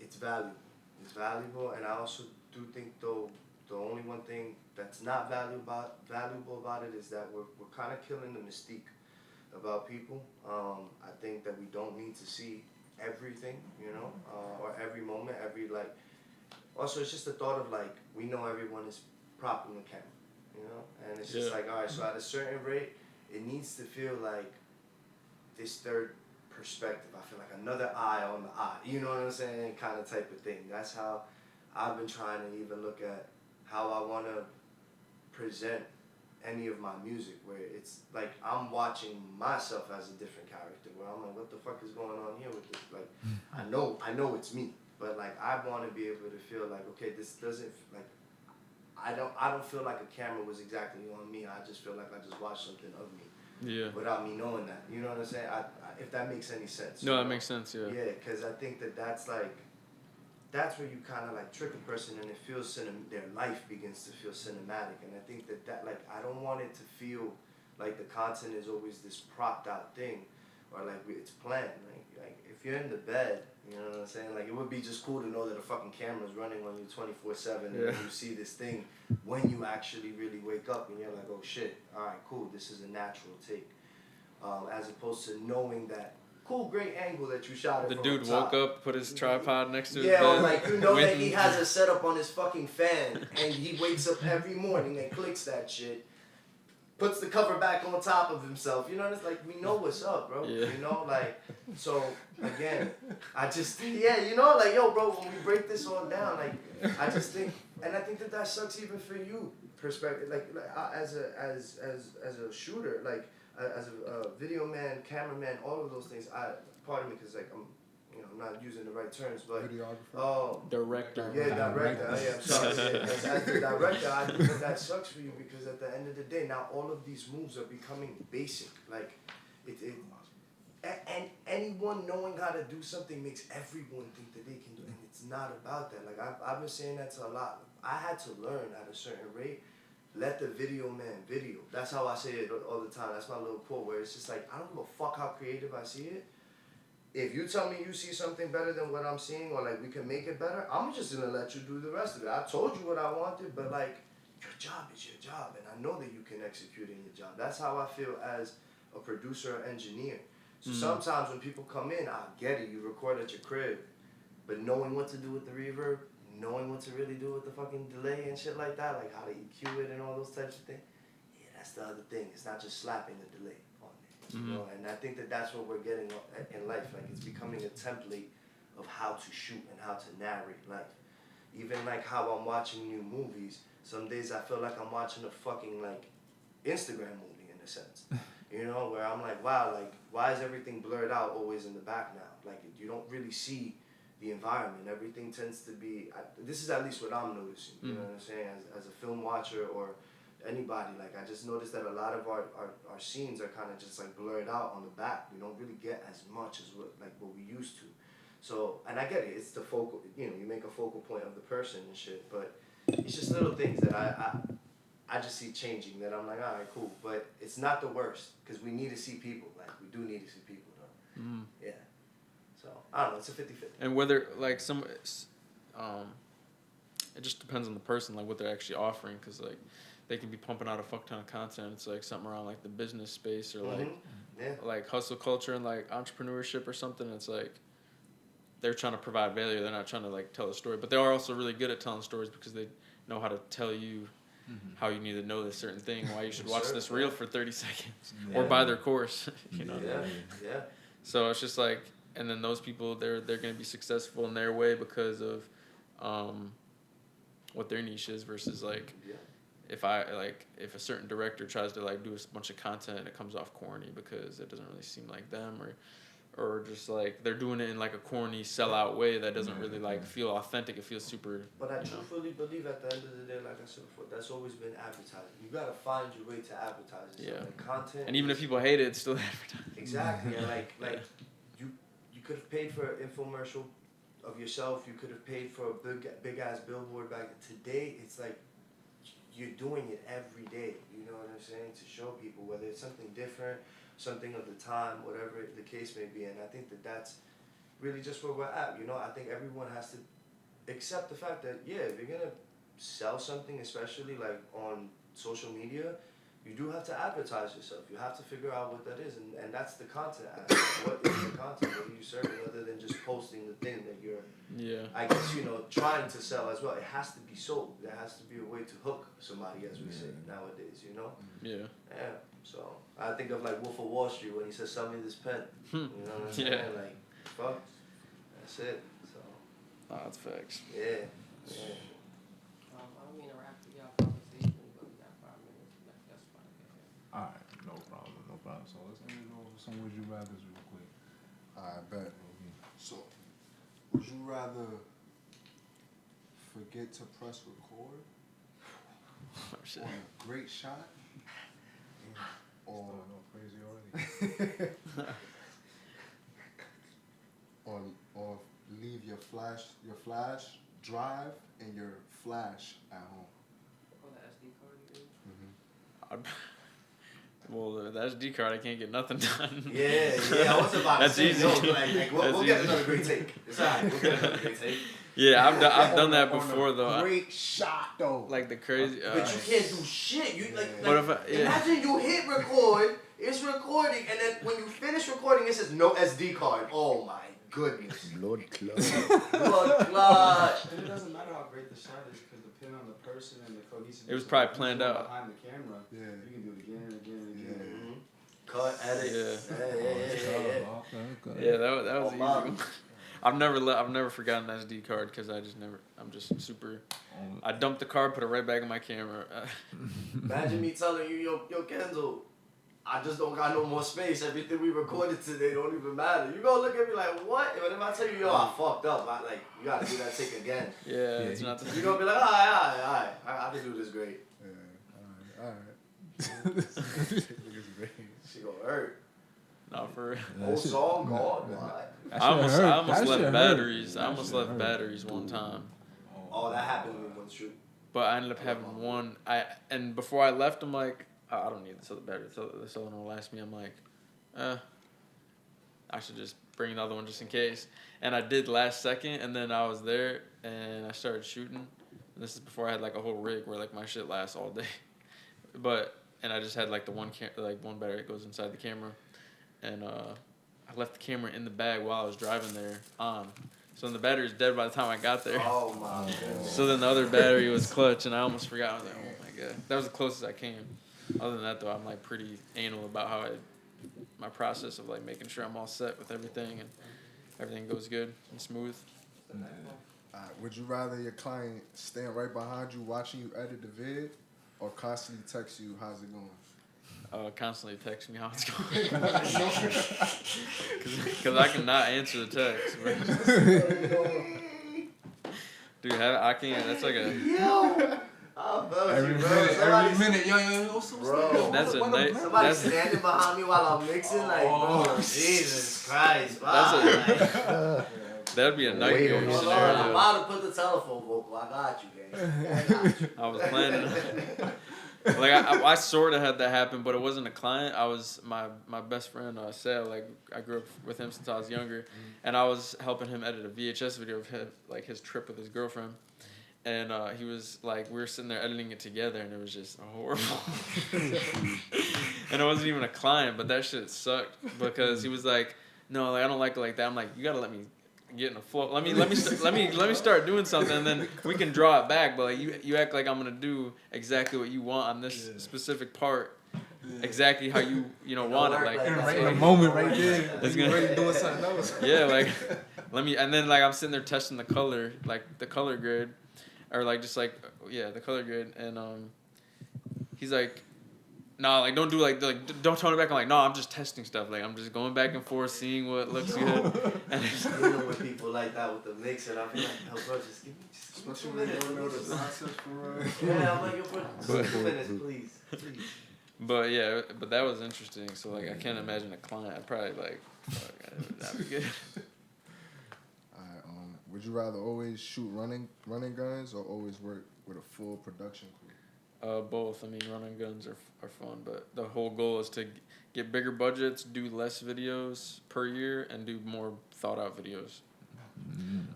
it's valuable. It's valuable, and I also do think though the only one thing that's not valuable about it is that we're kind of killing the mystique about people. I think that we don't need to see everything, or every moment, also it's just the thought of like, we know everyone is propping the camera, and it's just like, all right, so at a certain rate, it needs to feel like this third perspective. I feel like another eye on the eye, you know what I'm saying, kind of type of thing. That's how I've been trying to even look at how I want to present any of my music, where it's like I'm watching myself as a different character, where I'm like, what the fuck is going on here with this? Like, I know it's me, but like I want to be able to feel like, okay, this doesn't like, I don't feel like a camera was exactly on me. I just feel like I just watched something of me. Yeah. Without me knowing that, you know what I'm saying? If that makes any sense. No, that makes sense. Yeah. Yeah, because I think that's like, that's where you kind of like trick a person and it feels their life begins to feel cinematic. And I think that like, I don't want it to feel like the content is always this propped out thing, or like it's planned. Like if you're in the bed, you know what I'm saying? Like it would be just cool to know that a fucking camera's running on you 24/7 and you see this thing when you actually really wake up and you're like, oh shit, all right, cool, this is a natural take. As opposed to knowing that, cool, great angle that you shot it The from dude the top. woke up, put his tripod next to his Yeah, bed. or like that he has a setup on his fucking fan and he wakes up every morning and clicks that shit, puts the cover back on top of himself. You know, it's like, we know what's up, bro. Yeah. You know, like, so again, I just like, yo, bro, when we break this all down, like, I just think, and I think that sucks even for you, perspective, like as a shooter, like as a video man, cameraman, all of those things. Pardon me, because like I'm I'm not using the right terms, but Videographer. Director. yeah, director. Yeah, I'm sorry. Yeah, as the director, I think that sucks for you because at the end of the day, now all of these moves are becoming basic. Like, and anyone knowing how to do something makes everyone think that they can do it, and it's not about that. Like, I've been saying that to a lot. I had to learn at a certain rate. Let the video man video. That's how I say it all the time. That's my little quote where it's just like, I don't give a fuck how creative I see it. If you tell me you see something better than what I'm seeing, or like we can make it better, I'm just gonna let you do the rest of it. I told you what I wanted, but like, your job is your job, and I know that you can execute in your job. That's how I feel as a producer or engineer. So sometimes when people come in, I get it, you record at your crib, but knowing what to do with the reverb, knowing what to really do with the fucking delay and shit like that, like how to EQ it and all those types of things, yeah, that's the other thing. It's not just slapping the delay on there, you know? And I think that that's what we're getting in life. Like, it's becoming a template of how to shoot and how to narrate life. Even like how I'm watching new movies, some days I feel like I'm watching a fucking like Instagram movie in a sense. You know, where I'm like, wow, like, why is everything blurred out always in the back now? Like, you don't really see the environment. Everything tends to be, this is at least what I'm noticing, you know what I'm saying, as a film watcher or anybody. Like, I just noticed that a lot of our scenes are kind of just like blurred out on the back. We don't really get as much as what we used to. So, and I get it, it's the focal, you make a focal point of the person and shit, but it's just little things that I just see changing, that I'm like, all right, cool. But it's not the worst, because we need to see people. Like, we do need to see people, though. Yeah. So, I don't know, it's a 50-50. And whether, like, it just depends on the person, like, what they're actually offering, because, like, they can be pumping out a fuck ton of content. It's, like, something around, like, the business space or, like hustle culture and, like, entrepreneurship or something. It's, like, they're trying to provide value. They're not trying to, like, tell a story. But they are also really good at telling stories because they know how to tell you how you need to know this certain thing, why you should watch this reel for 30 seconds or buy their course. You know what I mean? Yeah. So it's just like, and then those people, they're going to be successful in their way because of what their niche is versus like, if a certain director tries to like do a bunch of content and it comes off corny because it doesn't really seem like them, or just like they're doing it in like a corny sellout way that doesn't really like feel authentic. It feels super. But I truthfully believe at the end of the day, like I said before, that's always been advertising. You gotta find your way to advertise it. Yeah. So, like, content. And even if people hate it, it's still advertising. Exactly. And like you could have paid for an infomercial of yourself. You could have paid for a big ass billboard back today. It's like you're doing it every day. You know what I'm saying? To show people whether it's something different, something of the time, whatever the case may be. And I think that that's really just where we're at. You know, I think everyone has to accept the fact that, yeah, if you're going to sell something, especially like on social media, you do have to advertise yourself. You have to figure out what that is. And that's the content aspect. What is the content? What are you serving other than just posting the thing that you're, I guess, trying to sell as well. It has to be sold. There has to be a way to hook somebody, as we say nowadays, you know? Yeah. So I think of like Wolf of Wall Street when he says, "Sell me this pen." You know what I'm saying? Like, fuck, that's it. So. That's facts. Yeah. I don't mean to wrap the conversation, but we got 5 minutes. That's fine. All right, no problem. So let's end it over some would you rather's real quick. I bet. So, would you rather forget to press record on a great shot? Or crazy already. or leave your flash drive and your flash at home. Oh, the SD card you mean? Well, the SD card, I can't get nothing done. Yeah. I was about to say, easy. no, like we'll get another great take. It's alright. We'll get another great take. Yeah, I've done that before though. Great shot though. Like the crazy. But you can't do shit. You What if imagine you hit record, it's recording, and then when you finish recording, it says no SD card. Oh my goodness. Blood clot. Blood clot. And it doesn't matter how great the shot is, because depending on the person and the cohesiveness. It was probably planned out. Behind the camera, you can do it again and again and again. Mm-hmm. Cut, edit. Yeah, that was easy. I've never forgotten the SD card because I'm just super. I dumped the card, put it right back in my camera. Imagine me telling you, yo, Kenzo, I just don't got no more space. Everything we recorded today don't even matter. You gonna look at me like, what? But if I tell you, yo, I fucked up, you gotta do that take again. Yeah, it's not. You gonna be like, all right. I can do this great. Yeah, all right. She gonna hurt. No, for real. Whole song gone. I almost left batteries. I almost left batteries one time. Oh, that happened in one shoot. But I ended up having one. And before I left, I'm like, oh, I don't need this other battery. This other one will last me. I'm like, I should just bring another one just in case. And I did last second, and then I was there, and I started shooting. And this is before I had like a whole rig where like my shit lasts all day. And I just had like the one battery that goes inside the camera. And I left the camera in the bag while I was driving there on. So then the battery's dead by the time I got there. Oh my god. So then the other battery was clutch, and I almost forgot. I was like, oh my god. That was the closest I came. Other than that, though, I'm like pretty anal about how my process of like making sure I'm all set with everything and everything goes good and smooth. Would you rather your client stand right behind you watching you edit the vid, or constantly text you, how's it going? Constantly text me how it's going. Because I cannot answer the text, bro. Dude, I can't. That's like a... Yo! Every minute, yo, bro. That's a night. Somebody standing behind me while I'm mixing, like, bro, Jesus Christ, bro. That'd be a nightmare I'm scenario. about to put the telephone vocal. I got you, gang. I was planning. Like I sort of had that happen, but it wasn't a client. I was my best friend Sal. Like I grew up with him since I was younger, and I was helping him edit a VHS video of his trip with his girlfriend, and he was like, we were sitting there editing it together, and it was just horrible. And it wasn't even a client, but that shit sucked because he was like, no, like I don't like it like that. I'm like, you gotta let me get in a flow. Let me start doing something, and then we can draw it back. But like you act like I'm gonna do exactly what you want on this specific part, exactly how you want it. Like in the moment right there, it's you ready doing something else. Yeah, like and then like I'm sitting there testing the color, like the color grade, or like just like the color grade, and he's like, nah, like don't do don't tone it back. I'm like, no, I'm just testing stuff. Like I'm just going back and forth, seeing what looks good. And You know with people like that with the mixer, I feel like, yo, bro, just give me 2 minutes. You don't know the process for real. Yeah, I'm like, yo, bro, just 2 minutes, please. But that was interesting. So like I can't imagine a client. I'd probably like, fuck, that'd be good. Alright, would you rather always shoot running guns or always work with a full production crew? Both. I mean, running guns are fun, but the whole goal is to get bigger budgets, do less videos per year, and do more thought out videos.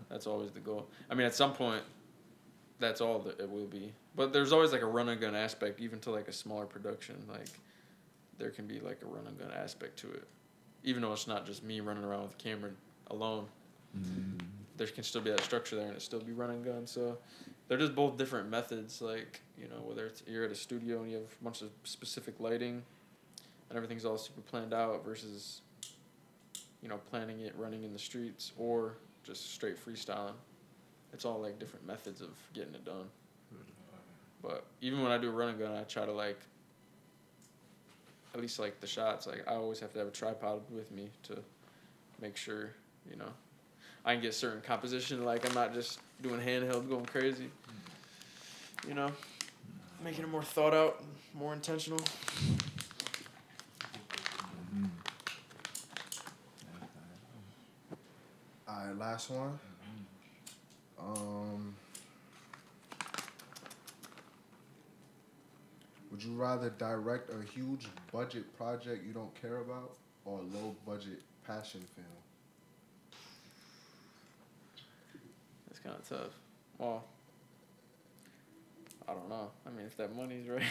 That's always the goal. I mean, at some point, that's all that it will be. But there's always like a run and gun aspect, even to like a smaller production. Like there can be like a run and gun aspect to it, even though it's not just me running around with a camera alone. There can still be that structure there, and it still be run and gun. So they're just both different methods. Like whether it's you're at a studio and you have a bunch of specific lighting, and everything's all super planned out versus planning it, running in the streets, or just straight freestyling. It's all like different methods of getting it done. But even when I do a run and gun, I try to like, at least like the shots, like I always have to have a tripod with me to make sure, I can get certain composition, like I'm not just doing handheld going crazy. Making it more thought out, more intentional. Alright, last one. Would you rather direct a huge budget project you don't care about, or a low budget passion film? That's kind of tough. Well, I don't know. I mean, if that money's right,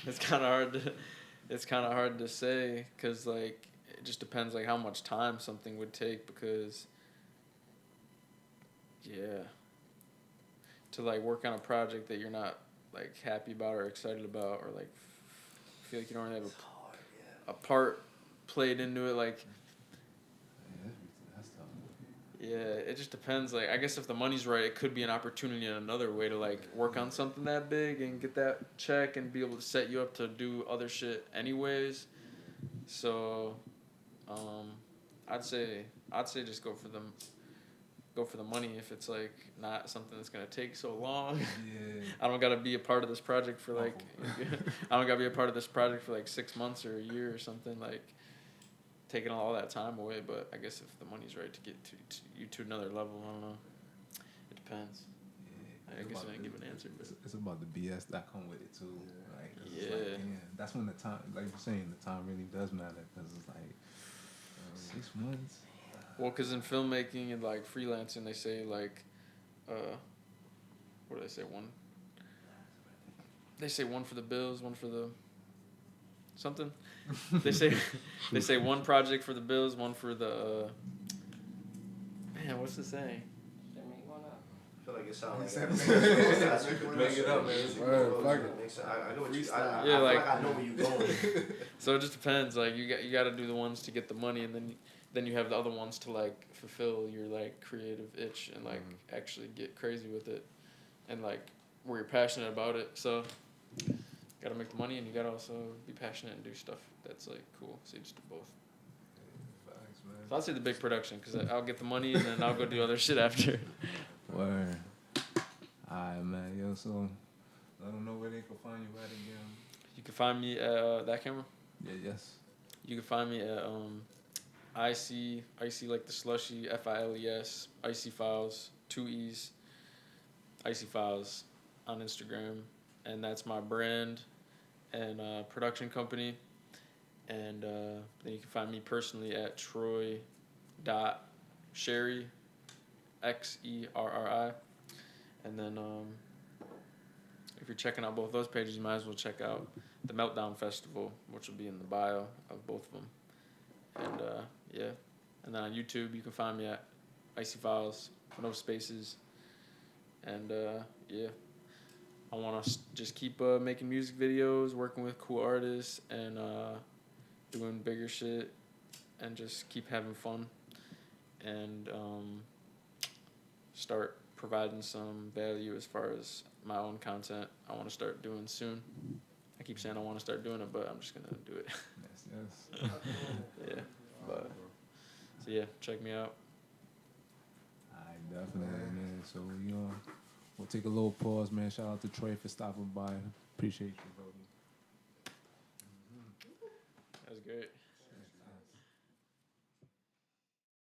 it's kind of hard to say, because like it just depends like how much time something would take, because to like work on a project that you're not like happy about or excited about, or like feel like you don't really have a part played into it, like Yeah, it just depends. Like, I guess if the money's right, it could be an opportunity in another way to like work on something that big and get that check and be able to set you up to do other shit anyways. So, I'd say just go for the money if it's like not something that's gonna take so long. Yeah. I don't gotta be a part of this project for like I don't gotta be a part of this project for like 6 months or a year or something, like taking all that time away. But I guess if the money's right to get to you to another level, I don't know. It depends. Yeah. I guess I didn't give an answer, but It's about the BS that come with it too. Like, it's Yeah. like, that's when the time, like you're saying, the time really does matter because it's like 6 months. well, because in filmmaking and like freelancing, they say like, what do they say? They say one for the bills, one for the something. They say one project for the bills, one for the. Man, what's the saying? Should make one up. I feel like it sounds Make like it up, man. Word, Fuck it. I know what you. I Yeah, feel like- like I know where you going. So it just depends. Like you got to do the ones to get the money, and then you have the other ones to like fulfill your like creative itch and like actually get crazy with it, and like where you're passionate about it. So got to make the money, and you got to also be passionate and do stuff that's like cool. So you just do both. Thanks, man. So I'll say the big production because I'll get the money and then I'll go do other shit after. Word. Alright, man. Yo, so let them know where they can find you at again. You can find me at that camera. Yeah, yes. You can find me at icy like the slushy, FILES, Icy Files, 2 E's, Icy Files on Instagram, and that's my brand and production company. And then you can find me personally at Troy.Sherry, XERRI. And then if you're checking out both those pages, you might as well check out the Meltdown Festival, which will be in the bio of both of them. And yeah, and then on YouTube you can find me at Icy Files, no spaces. And yeah, I want to just keep making music videos, working with cool artists, and doing bigger shit, and just keep having fun, and start providing some value as far as my own content. I want to start doing soon. I keep saying I want to start doing it, but I'm just gonna do it. Yes. Yeah, but so yeah, check me out. Alright, definitely, man. So we'll take a little pause, man. Shout out to Troy for stopping by. Appreciate you, bro. That was great.